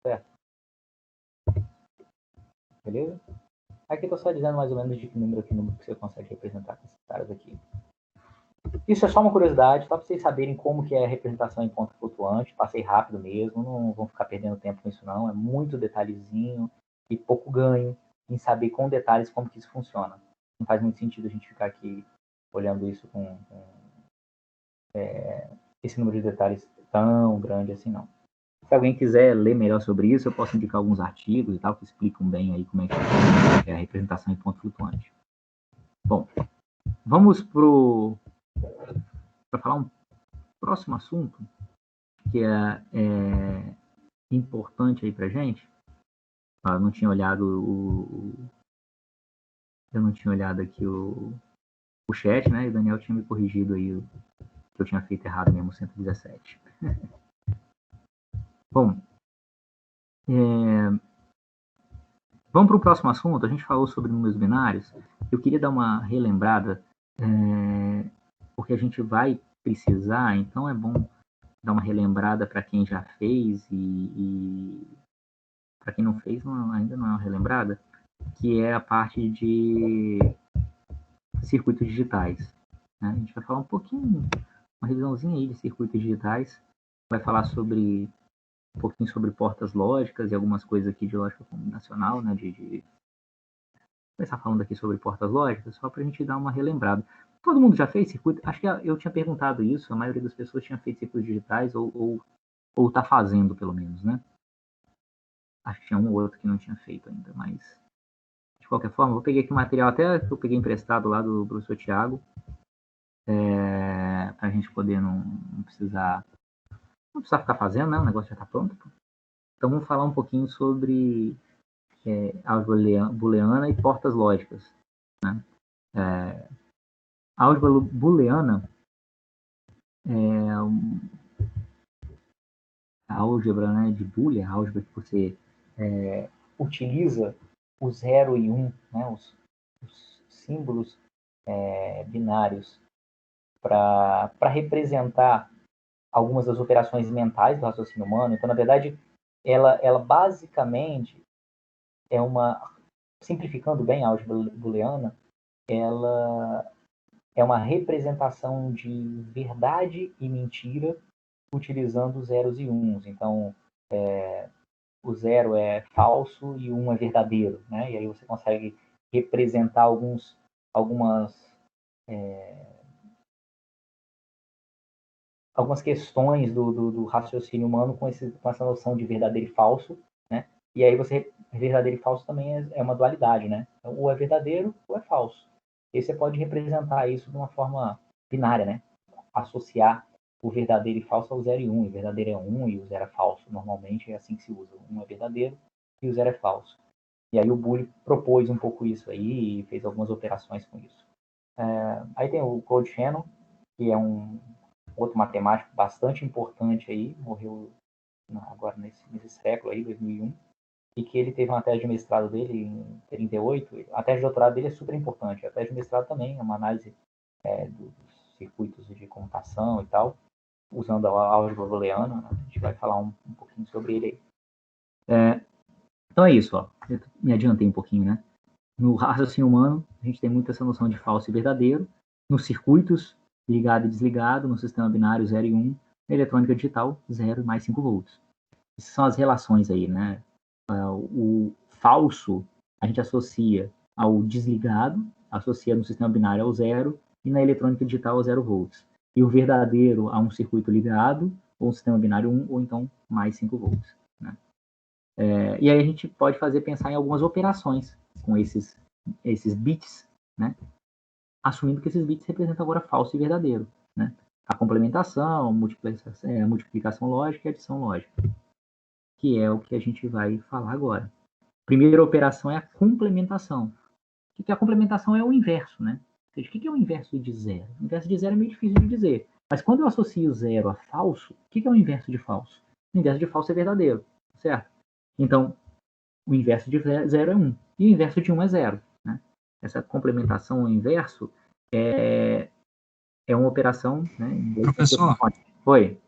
Certo? Beleza? Aqui eu estou só dizendo mais ou menos de que número que você consegue representar com esses caras aqui. Isso é só uma curiosidade, só para vocês saberem como que é a representação em ponto flutuante. Passei rápido mesmo, não vão ficar perdendo tempo com isso não. É muito detalhezinho e pouco ganho em saber com detalhes como que isso funciona. Não faz muito sentido a gente ficar aqui olhando isso com esse número de detalhes tão grande assim, não. Se alguém quiser ler melhor sobre isso, eu posso indicar alguns artigos e tal que explicam bem aí como é que é a representação em ponto flutuante. Bom, vamos para falar um próximo assunto que é importante aí para gente. Eu não tinha olhado eu não tinha olhado aqui o chat, né? E o Daniel tinha me corrigido aí que eu tinha feito errado mesmo, 117. Bom, vamos para o próximo assunto. A gente falou sobre números binários. Eu queria dar uma relembrada, porque a gente vai precisar, então é bom dar uma relembrada para quem já fez e para quem não fez, ainda não é uma relembrada, que é a parte de circuitos digitais. Né? A gente vai falar um pouquinho, uma revisãozinha aí de circuitos digitais, vai falar sobre um pouquinho sobre portas lógicas e algumas coisas aqui de lógica combinacional, né? Começar falando aqui sobre portas lógicas, só para a gente dar uma relembrada. Todo mundo já fez circuito? Acho que eu tinha perguntado isso, a maioria das pessoas tinha feito circuitos digitais ou está fazendo, pelo menos, né? Acho que tinha um ou outro que não tinha feito ainda, mas de qualquer forma, eu peguei aqui o material até que eu peguei emprestado lá do professor Tiago, para a gente poder não precisar ficar fazendo, né? O negócio já está pronto. Então vamos falar um pouquinho sobre álgebra booleana e portas lógicas. Né? A álgebra booleana é a álgebra, né, de Boolean, a álgebra que você utiliza o 0 e 1, né, os símbolos binários para representar algumas das operações mentais do raciocínio humano. Então, na verdade, ela basicamente é simplificando bem a álgebra booleana, ela é uma representação de verdade e mentira utilizando zeros e uns. Então, o 0 é falso e o 1 é verdadeiro, né? E aí você consegue representar algumas algumas questões do raciocínio humano com essa noção de verdadeiro e falso, né? E aí verdadeiro e falso também é uma dualidade, né? Então, ou é verdadeiro ou é falso. E você pode representar isso de uma forma binária, né? Associar o verdadeiro e falso ao 0 e 1. O verdadeiro é 1 e o 0 é falso. Normalmente é assim que se usa. O 1 é verdadeiro e o 0 é falso. E aí o Boole propôs um pouco isso aí e fez algumas operações com isso. Aí tem o Claude Shannon, que é um outro matemático bastante importante aí, morreu agora nesse século aí, 2001, e que ele teve uma tese de mestrado dele em 38. A tese de doutorado dele é super importante. A tese de mestrado também é uma análise dos circuitos de computação e tal, usando a álgebra booleana. A gente vai falar um pouquinho sobre ele aí. Então é isso, ó. Eu me adiantei um pouquinho, né? No raciocínio humano, a gente tem muito essa noção de falso e verdadeiro. Nos circuitos, ligado e desligado, no sistema binário 0 e 1, na eletrônica digital, 0 e mais 5 volts. Essas são as relações aí, né? O falso a gente associa ao desligado, associa no sistema binário ao 0 e na eletrônica digital ao 0 volts. E o verdadeiro a um circuito ligado, ou um sistema binário 1, ou então mais 5 volts. Né? E aí a gente pode pensar em algumas operações com esses bits, né? Assumindo que esses bits representam agora falso e verdadeiro. Né? A complementação, multiplicação lógica e adição lógica, que é o que a gente vai falar agora. Primeira operação é a complementação. O que a complementação é o inverso, né? Ou seja, o que é o inverso de zero? O inverso de zero é meio difícil de dizer. Mas quando eu associo zero a falso, o que é o inverso de falso? O inverso de falso é verdadeiro, certo? Então, o inverso de zero é 1. E o inverso de 1 é 0. Né? Essa complementação ao inverso é uma operação... Né, Professor, Oi.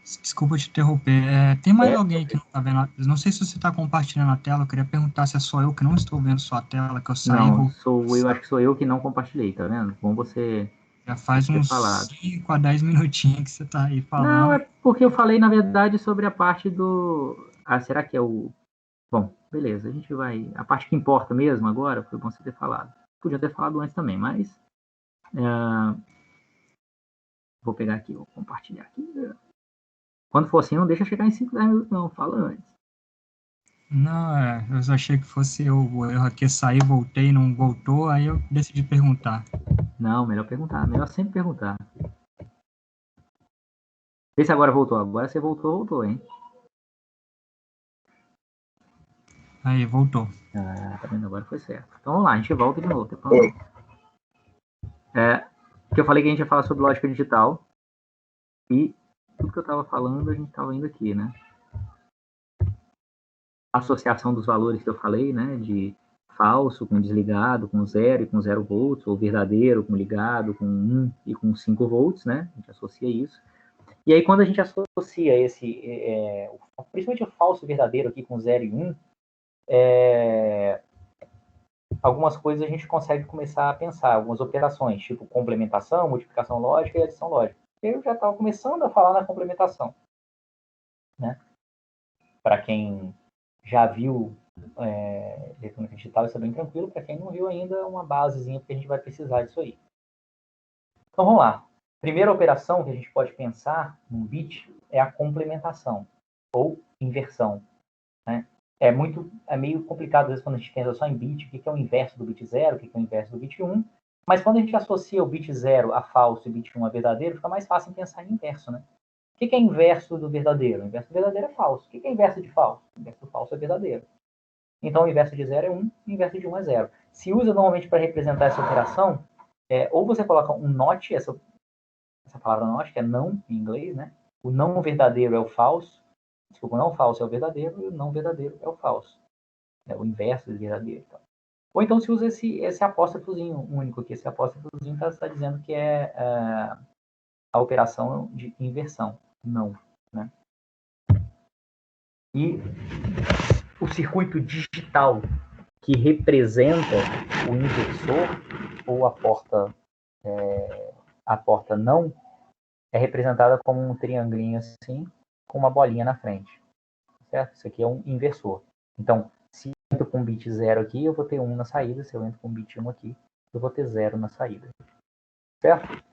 desculpa te interromper. Tem mais alguém que não está vendo? Não sei se você está compartilhando a tela. Eu queria perguntar se é só eu que não estou vendo sua tela, que eu saí e voltei. Acho que sou eu que não compartilhei, tá vendo? Bom você Já faz ter uns falado. 5 a 10 minutinhos que você está aí Não, falando. é porque eu falei, na verdade, sobre a parte do... será que é o... Bom, beleza, a gente vai... A parte que importa mesmo agora, foi bom você ter falado. Podia ter falado antes também, mas... Vou pegar aqui, vou compartilhar aqui. Quando for assim, não deixa chegar em 5, 10 minutos, não. Fala antes. Não, eu só achei que fosse o erro aqui, saí, voltei, não voltou, aí eu decidi perguntar. Não, melhor perguntar. Melhor sempre perguntar. Vê se agora voltou. Agora você voltou, hein? Aí, voltou. Tá vendo? Agora foi certo. Então vamos lá, a gente volta de novo. Que eu falei que a gente ia falar sobre lógica digital. E tudo que eu estava falando, a gente estava indo aqui, né? A associação dos valores que eu falei, né? De falso com desligado, com 0 e com 0 volts, ou verdadeiro com ligado, com 1 e com 5 volts, né? A gente associa isso. E aí, quando a gente associa principalmente o falso e verdadeiro aqui com 0 e 1, algumas coisas a gente consegue começar a pensar, algumas operações, tipo complementação, multiplicação lógica e adição lógica. Eu já estava começando a falar na complementação. Né? Para quem já viu eletrônica digital, isso é bem tranquilo. Para quem não viu ainda, uma basezinha, porque a gente vai precisar disso aí. Então, vamos lá. Primeira operação que a gente pode pensar num bit é a complementação, ou inversão. Né? É meio complicado, às vezes, quando a gente pensa só em bit, o que é o inverso do bit 0, o que é o inverso do bit 1. Mas quando a gente associa o bit 0 a falso e o bit 1 a verdadeiro, fica mais fácil em pensar em inverso. Né? O que é inverso do verdadeiro? O inverso do verdadeiro é falso. O que é inverso de falso? O inverso do falso é verdadeiro. Então, o inverso de 0 é 1, o inverso de 1 é 0. Se usa normalmente para representar essa operação, ou você coloca um not, essa palavra not, que é não em inglês, né? O não verdadeiro é o falso. Desculpa, o não falso é o verdadeiro e o não verdadeiro é o falso. É o inverso do verdadeiro. Então. Ou então se usa esse apóstrofozinho único aqui. Esse apóstrofozinho está dizendo que é a operação de inversão. Não. Né? E o circuito digital que representa o inversor ou a porta não é representada como um triangulinho assim, com uma bolinha na frente. Certo? Isso aqui é um inversor. Então, se eu entro com bit 0 aqui, eu vou ter 1 na saída. Se eu entro com bit 1 aqui, eu vou ter 0 na saída. Certo?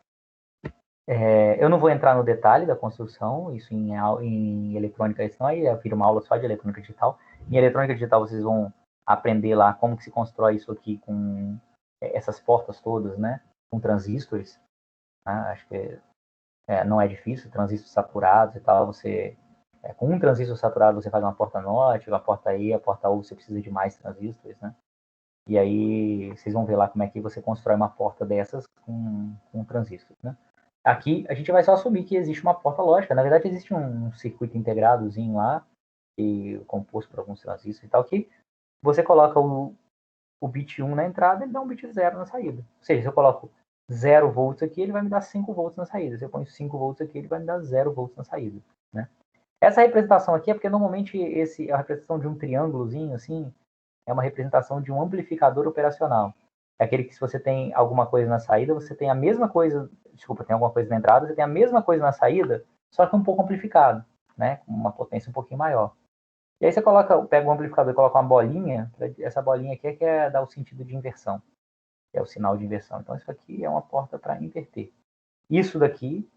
Eu não vou entrar no detalhe da construção, isso em eletrônica, senão aí vira uma aula só de eletrônica digital. Em eletrônica digital vocês vão aprender lá como que se constrói isso aqui com essas portas todas, né? Com transistores. Né? Acho que não é difícil, transistores saturados e tal. Com um transistor saturado você faz uma porta NOT, uma porta E, a porta U você precisa de mais transistores, né? E aí vocês vão ver lá como é que você constrói uma porta dessas com transistores, né? Aqui a gente vai só assumir que existe uma porta lógica. Na verdade, existe um circuito integradozinho lá, composto por alguns transistores e tal, que você coloca o bit 1 na entrada, ele dá um bit 0 na saída. Ou seja, se eu coloco 0 volts aqui, ele vai me dar 5 volts na saída. Se eu ponho 5 volts aqui, ele vai me dar 0 volts na saída. Né? Essa representação aqui é porque normalmente a representação de um triângulozinho assim é uma representação de um amplificador operacional. É aquele que se você tem alguma coisa na saída, você tem a mesma coisa, tem alguma coisa na entrada, você tem a mesma coisa na saída, só que um pouco amplificado, né? Com uma potência um pouquinho maior. E aí você pega o amplificador e coloca uma bolinha, essa bolinha aqui é que dá o sentido de inversão, que é o sinal de inversão. Então isso aqui é uma porta para inverter. Isso daqui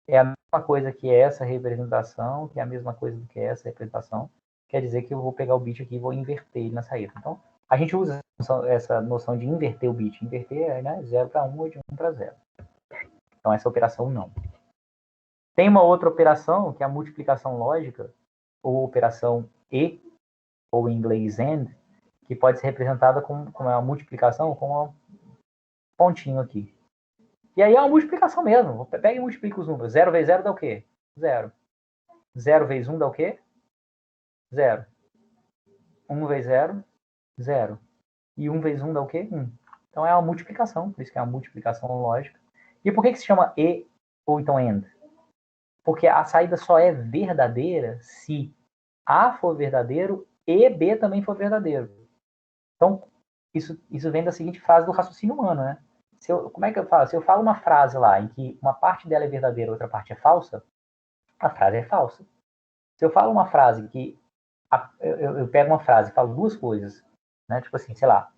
é a mesma coisa que essa representação, que é a mesma coisa do que essa representação, quer dizer que eu vou pegar o bit aqui e vou inverter ele na saída. Então, a gente usa essa noção de inverter o bit. Inverter é, né, 0 para 1 ou de 1 para 0. Então, essa operação não. Tem uma outra operação, que é a multiplicação lógica, ou operação E, ou em inglês AND, que pode ser representada com uma multiplicação com um pontinho aqui. E aí é uma multiplicação mesmo. Pega e multiplica os números. 0 vezes 0 dá o quê? 0. 0 vezes 1 dá o quê? 0. 1 vezes 0, 0. E 1 vezes 1 dá o quê? 1. Então é uma multiplicação, por isso que é uma multiplicação lógica. E por que se chama E ou então AND? Porque a saída só é verdadeira se A for verdadeiro e B também for verdadeiro. Então, isso vem da seguinte frase do raciocínio humano, né? Como é que eu falo? Se eu falo uma frase lá em que uma parte dela é verdadeira e outra parte é falsa, a frase é falsa. Se eu falo uma frase que eu pego uma frase e falo duas coisas, né? Tipo assim, sei lá,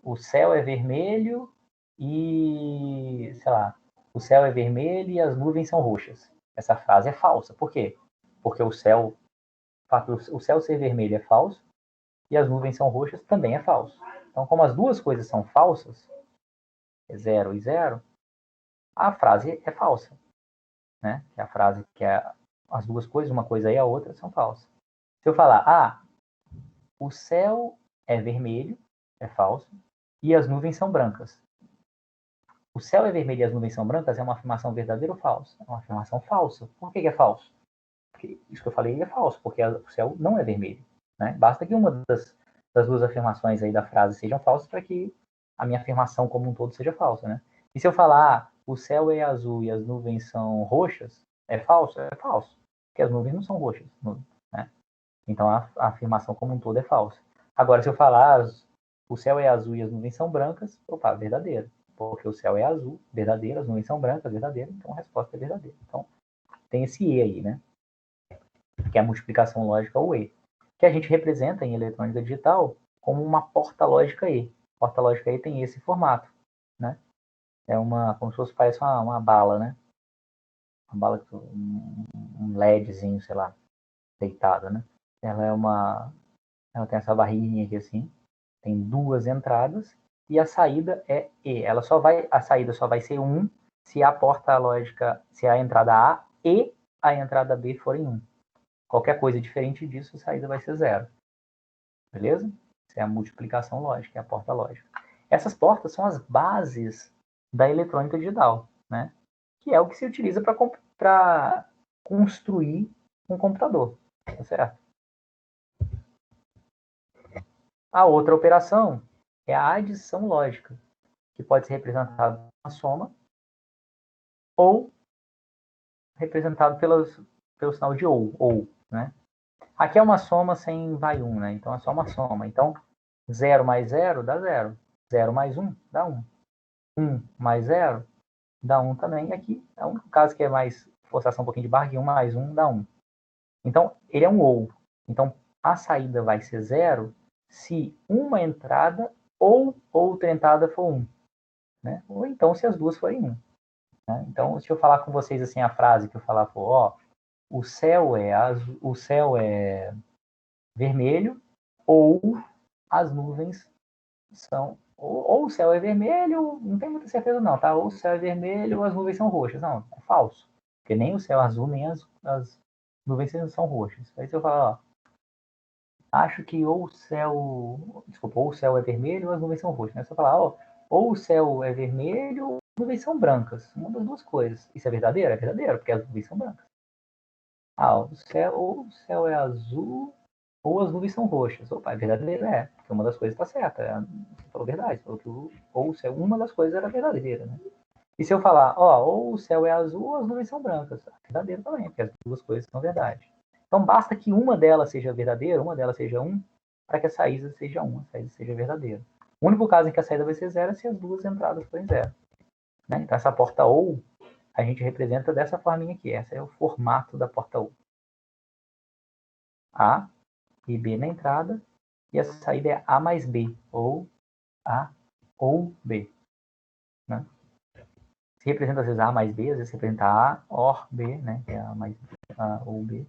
o céu é vermelho e, sei lá, o céu é vermelho e as nuvens são roxas. Essa frase é falsa. Por quê? Porque o céu ser vermelho é falso e as nuvens são roxas também é falso. Então, como as duas coisas são falsas, 0 e 0, a frase é falsa, né? Que é a frase que as duas coisas, uma coisa e a outra, são falsas. Se eu falar, o céu é vermelho, é falso, e as nuvens são brancas. O céu é vermelho e as nuvens são brancas é uma afirmação verdadeira ou falsa? É uma afirmação falsa. Por que é falso? Porque isso que eu falei é falso, porque o céu não é vermelho. Né? Basta que uma das duas afirmações aí da frase sejam falsas para que a minha afirmação como um todo seja falsa. Né? E se eu falar, o céu é azul e as nuvens são roxas, é falso? É falso, porque as nuvens não são roxas. Né? Então a afirmação como um todo é falsa. Agora, se eu falar, o céu é azul e as nuvens são brancas, opa, verdadeiro. Porque o céu é azul, verdadeiro, as nuvens são brancas, verdadeiro, então a resposta é verdadeira. Então, tem esse E aí, né? Que é a multiplicação lógica ou E, que a gente representa em eletrônica digital como uma porta lógica E. Porta lógica E tem esse formato, né? É como se fosse, parece uma bala, né? Uma bala, um LEDzinho, sei lá, deitado, né? Ela tem essa barriguinha aqui assim, tem duas entradas e a saída é E. A saída só vai ser 1 se a porta lógica, se a entrada A e a entrada B forem 1. Qualquer coisa diferente disso, a saída vai ser 0. Beleza? Essa é a multiplicação lógica, é a porta lógica. Essas portas são as bases da eletrônica digital, né? Que é o que se utiliza para construir um computador. Tá certo? A outra operação é a adição lógica, que pode ser representada por uma soma ou representado pelo sinal de ou, né? Aqui é uma soma sem vai 1, né? Então é só uma soma. Então, 0 mais 0 dá 0. 0 mais 1 dá 1. 1 mais 0 dá 1 também. E aqui é um caso que é mais forçação um pouquinho de barra, que 1 mais 1 dá 1. Então, ele é um ou. Então, a saída vai ser 0 se uma entrada ou outra entrada for 1. Né? Ou então se as duas forem 1. né? Então, se eu falar com vocês assim a frase que eu falar, for, ó, o céu é azul, o céu é vermelho, ou as nuvens são, ou o céu é vermelho, não tenho muita certeza não, tá? Ou o céu é vermelho ou as nuvens são roxas. Não, é falso. Porque nem o céu é azul, nem as nuvens são roxas. Aí se eu falar, ó, acho que ou o céu, desculpa, ou o céu é vermelho ou as nuvens são roxas. Né? Se eu falar, ó, ou o céu é vermelho ou as nuvens são brancas. Uma das duas coisas. Isso é verdadeiro? É verdadeiro, porque as nuvens são brancas. Ah, ou o céu é azul ou as nuvens são roxas. Opa, é verdadeiro? É, porque uma das coisas está certa. Você falou verdade. Falou que ou o céu, uma das coisas era verdadeira, né? E se eu falar, ó, ou o céu é azul ou as nuvens são brancas? É verdadeiro também, porque as duas coisas são verdade. Então basta que uma delas seja verdadeira, uma delas seja 1, para que a saída seja 1, a saída seja verdadeira. O único caso em que a saída vai ser 0 é se as duas entradas forem 0. Né? Então essa porta ou a gente representa dessa forminha aqui. Esse é o formato da porta ou. A e B na entrada, e a saída é A mais B, ou A ou B. Né? Se representa às vezes A mais B, às vezes se representa A or B, né? Que é A mais A ou B.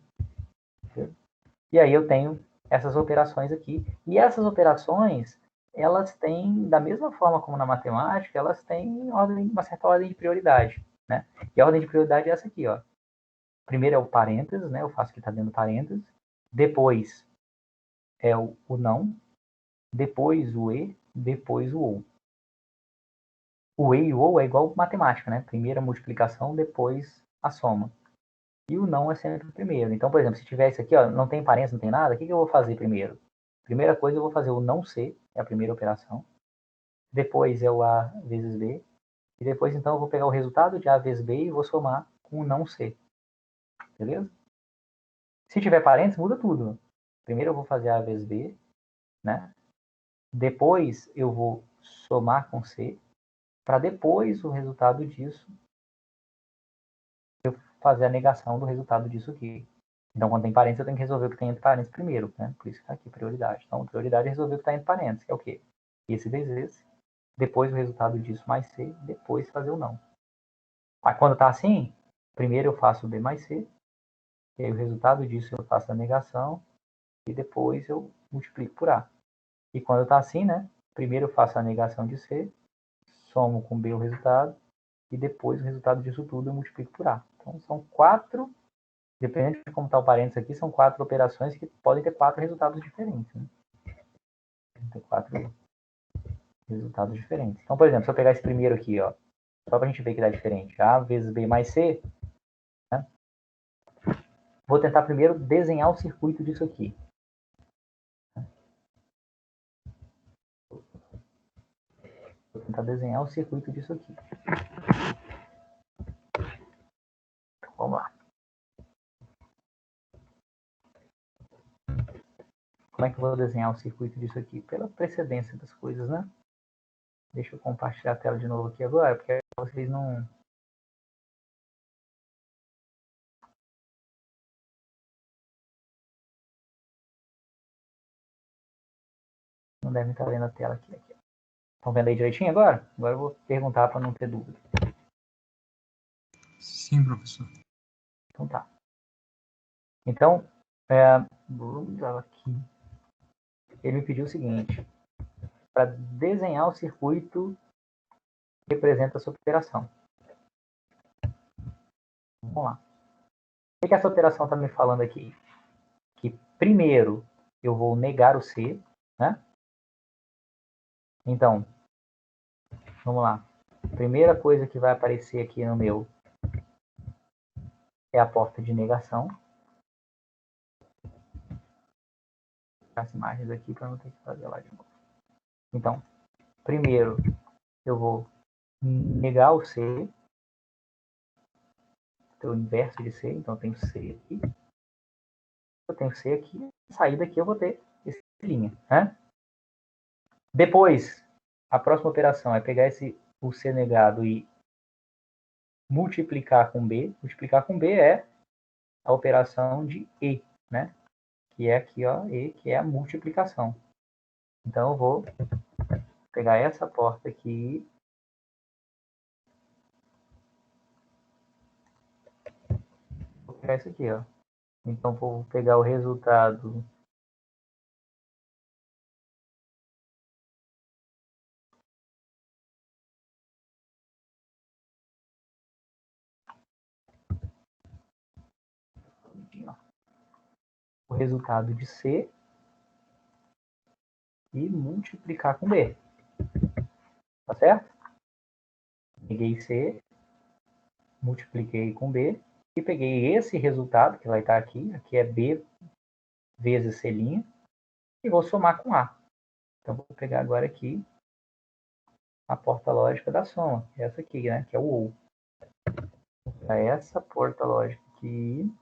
E aí eu tenho essas operações aqui. E essas operações, elas têm, da mesma forma como na matemática, elas têm uma certa ordem de prioridade. Né? E a ordem de prioridade é essa aqui. Ó. Primeiro é o parênteses, né? Eu faço o que está dentro do parênteses. Depois é o não. Depois o e, depois o ou. O e e o ou é igual matemática, né? Primeiro a multiplicação, depois a soma. E o não é sempre o primeiro. Então, por exemplo, se tiver isso aqui, ó, não tem parênteses, não tem nada, o que eu vou fazer primeiro? Primeira coisa, eu vou fazer o não ser, é a primeira operação. Depois é o A vezes B. E depois, então, eu vou pegar o resultado de A vezes B e vou somar com o não ser. Beleza? Se tiver parênteses, muda tudo. Primeiro eu vou fazer A vezes B, né? Depois eu vou somar com C, para depois o resultado disso eu fazer a negação do resultado disso aqui. Então, quando tem parênteses, eu tenho que resolver o que tem entre parênteses primeiro, né? Por isso que está aqui prioridade. Então, prioridade é resolver o que está entre parênteses, que é o quê? Esse vezes esse, depois o resultado disso mais C, depois fazer o não. Aí, quando está assim, primeiro eu faço B mais C, e aí o resultado disso eu faço a negação, e depois eu multiplico por A. E quando está assim, né? Primeiro eu faço a negação de C, somo com B o resultado, e depois o resultado disso tudo eu multiplico por A. Então, são 4, dependendo de como está o parênteses aqui, são 4 operações que podem ter 4 resultados diferentes. Né? Tem 4 resultados diferentes. Então, por exemplo, se eu pegar esse primeiro aqui, ó, só para a gente ver que dá diferente, A vezes B mais C, né? Vou tentar primeiro desenhar o circuito disso aqui. Vou tentar desenhar o circuito disso aqui. Então, vamos lá. Como é que eu vou desenhar o circuito disso aqui? Pela precedência das coisas, né? Deixa eu compartilhar a tela de novo aqui agora, porque vocês não devem estar vendo a tela aqui. Estão vendo aí direitinho agora? Agora eu vou perguntar para não ter dúvida. Sim, professor. Então tá. Então, vamos usar aqui. Ele me pediu o seguinte: para desenhar o circuito que representa essa operação. Vamos lá. O que essa operação está me falando aqui? Que primeiro eu vou negar o C, né? Então, vamos lá. A primeira coisa que vai aparecer aqui no meu é a porta de negação. Vou colocar as imagens aqui para não ter que fazer lá de novo. Então, primeiro eu vou negar o C, o inverso de C, então eu tenho C aqui. Eu tenho C aqui, saída aqui eu vou ter esse linha, né? Depois, a próxima operação é pegar o C negado e multiplicar com B. Multiplicar com B é a operação de E, né? Que é aqui, ó, E, que é a multiplicação. Então eu vou pegar essa porta aqui ficar isso aqui, ó. Então, vou pegar o resultado de C e multiplicar com B. Tá certo? Peguei C, multipliquei com B e peguei esse resultado que vai estar aqui é B vezes C', e vou somar com A. Então, vou pegar agora aqui a porta lógica da soma, que é essa aqui, né? Que é o OU. Vou pegar essa porta lógica aqui.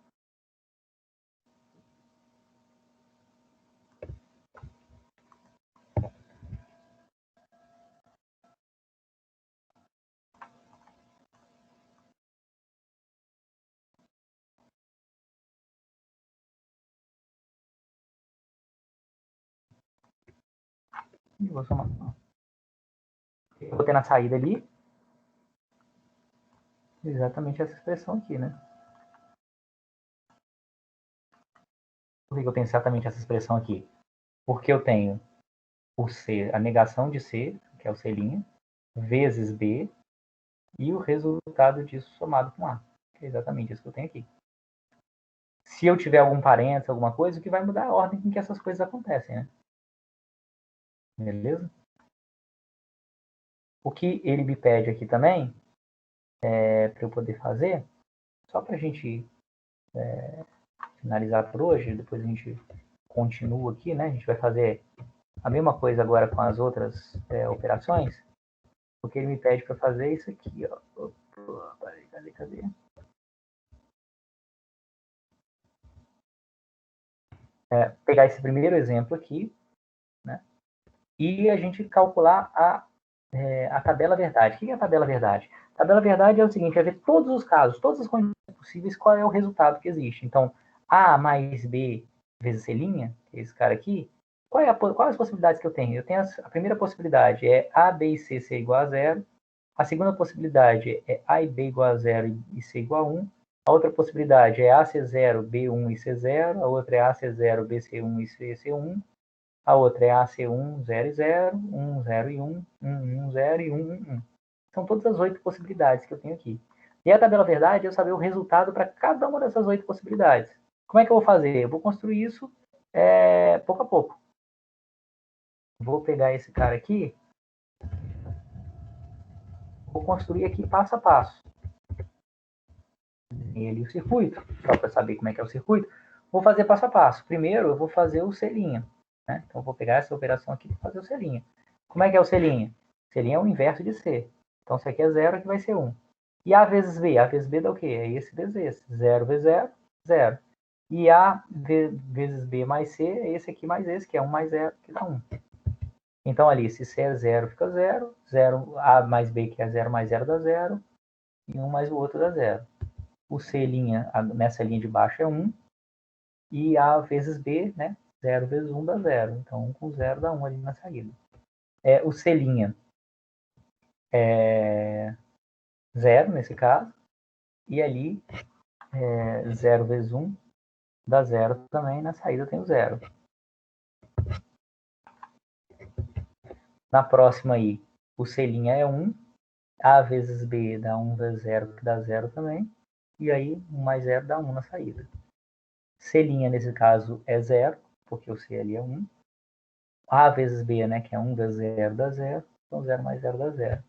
E vou somar. Eu vou ter na saída ali exatamente essa expressão aqui, né? Por que eu tenho exatamente essa expressão aqui? Porque eu tenho o C, a negação de C, que é o C', vezes B, e o resultado disso somado com A. Que é exatamente isso que eu tenho aqui. Se eu tiver algum parênteses, alguma coisa, o que vai mudar é a ordem em que essas coisas acontecem, né? Beleza? O que ele me pede aqui também, para eu poder fazer, só para a gente finalizar por hoje, depois a gente continua aqui, né? A gente vai fazer a mesma coisa agora com as outras operações. O que ele me pede para fazer é isso aqui, ó. Opa, cadê? Pegar esse primeiro exemplo aqui, né? E a gente calcular a tabela verdade. O que é a tabela verdade? A tabela verdade é o seguinte, é ver todos os casos, todas as condições possíveis, qual é o resultado que existe. Então, A mais B vezes C', que é esse cara aqui, quais as possibilidades que eu tenho? Eu tenho a primeira possibilidade é A, B e C ser igual a zero. A segunda possibilidade é A e B igual a zero e C igual a 1. A outra possibilidade é AC0, B1 e C0. A outra é AC0, BC1 e CC1. A outra é AC1, 0 e 0, 1, 0 e 1, 1, 1, 0 e 1, 1, 1. São todas as 8 possibilidades que eu tenho aqui. E a tabela verdade é eu saber o resultado para cada uma dessas 8 possibilidades. Como é que eu vou fazer? Eu vou construir isso pouco a pouco. Vou pegar esse cara aqui, vou construir aqui passo a passo. Ele o circuito, só para saber como é que é o circuito. Vou fazer passo a passo. Primeiro, eu vou fazer o C'. Né? Então, vou pegar essa operação aqui para fazer o C'. Como é que é o C'? C' é o inverso de C. Então, se aqui é 0, aqui vai ser 1. E A vezes B? A vezes B dá o quê? É esse vezes esse. 0 vezes 0, 0. E A vezes B mais C é esse aqui mais esse, que é 1 mais 0, que dá 1. Então, ali, se C é 0, fica 0. 0 A mais B, que é 0 mais 0, dá 0. E 1 mais o outro dá 0. O C', nessa linha de baixo, é 1. E A vezes B, né? 0 vezes 1 dá 0. Então, 1 com 0 dá 1 ali na saída. O C' é 0, nesse caso. E ali, 0 vezes 1 dá 0 também. Na saída tem o 0. Na próxima aí, o C' é 1. A vezes B dá 1 vezes 0, que dá 0 também. E aí, 1 mais 0 dá 1 na saída. C', nesse caso, é 0, porque o C ali é 1. A vezes B, né, que é 1 vezes 0 dá 0. Então, 0 mais 0 dá 0.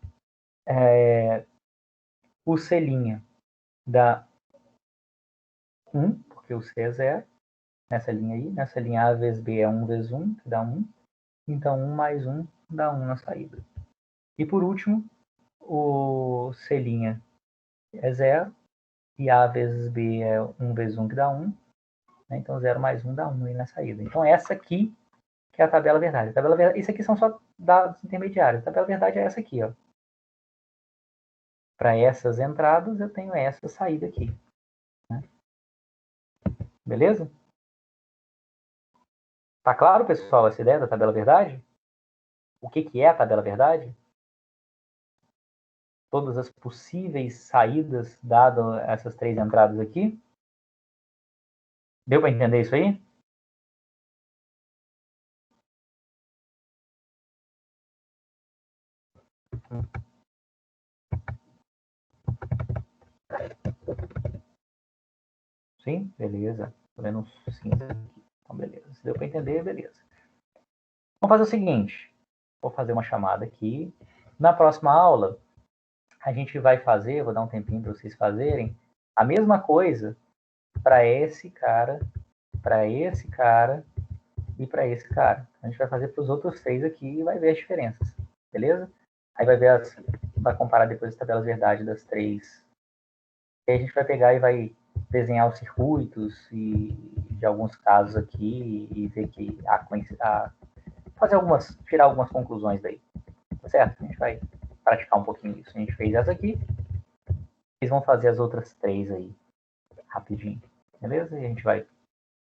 O C' dá 1, porque o C é 0. Nessa linha aí. Nessa linha A vezes B é 1 vezes 1, que dá 1. Então, 1 mais 1 dá 1 na saída. E por último, o C' é 0. E A vezes B é 1 vezes 1, que dá 1. Né? Então, 0 mais 1 dá 1 aí na saída. Então, essa aqui que é a tabela verdade. Isso aqui são só dados intermediários. A tabela verdade é essa aqui, ó. Para essas entradas, eu tenho essa saída aqui. Né? Beleza? Tá claro, pessoal, essa ideia da tabela verdade? O que é a tabela verdade? Todas as possíveis saídas, dado essas três entradas aqui. Deu para entender isso aí? Sim? Beleza. Tô vendo um cinza aqui. Então, beleza. Se deu para entender, beleza. Vamos fazer o seguinte. Vou fazer uma chamada aqui. Na próxima aula, a gente vai fazer, vou dar um tempinho para vocês fazerem, a mesma coisa para esse cara, para esse cara e para esse cara. A gente vai fazer para os outros três aqui e vai ver as diferenças. Beleza? Aí vai ver vai comparar depois as tabelas verdade das três. E aí a gente vai pegar e vai desenhar os circuitos e de alguns casos aqui e ver que fazer tirar algumas conclusões daí. Tá certo? A gente vai praticar um pouquinho isso. A gente fez essa aqui. Vocês vão fazer as outras três aí rapidinho. Beleza? E a gente vai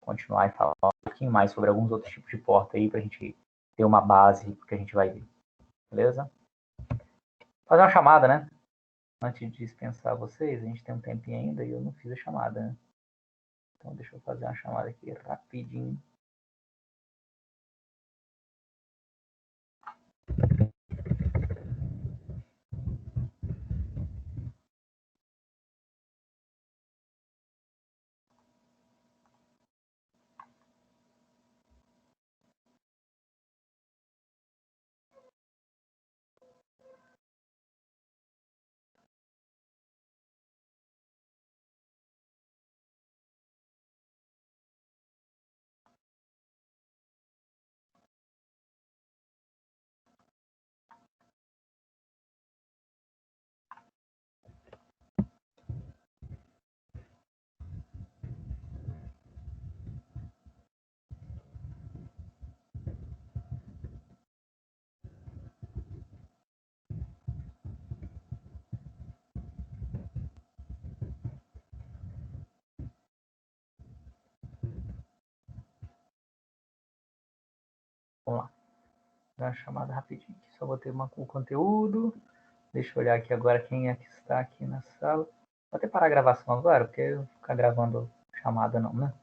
continuar e falar um pouquinho mais sobre alguns outros tipos de porta aí pra gente ter uma base que a gente vai ver. Beleza? Fazer uma chamada, né? Antes de dispensar vocês, a gente tem um tempinho ainda e eu não fiz a chamada, né? Então deixa eu fazer uma chamada aqui rapidinho. Vamos lá. Dar uma chamada rapidinho aqui. Só vou ter o conteúdo. Deixa eu olhar aqui agora quem é que está aqui na sala. Vou até parar a gravação agora, porque eu vou ficar gravando chamada não, né?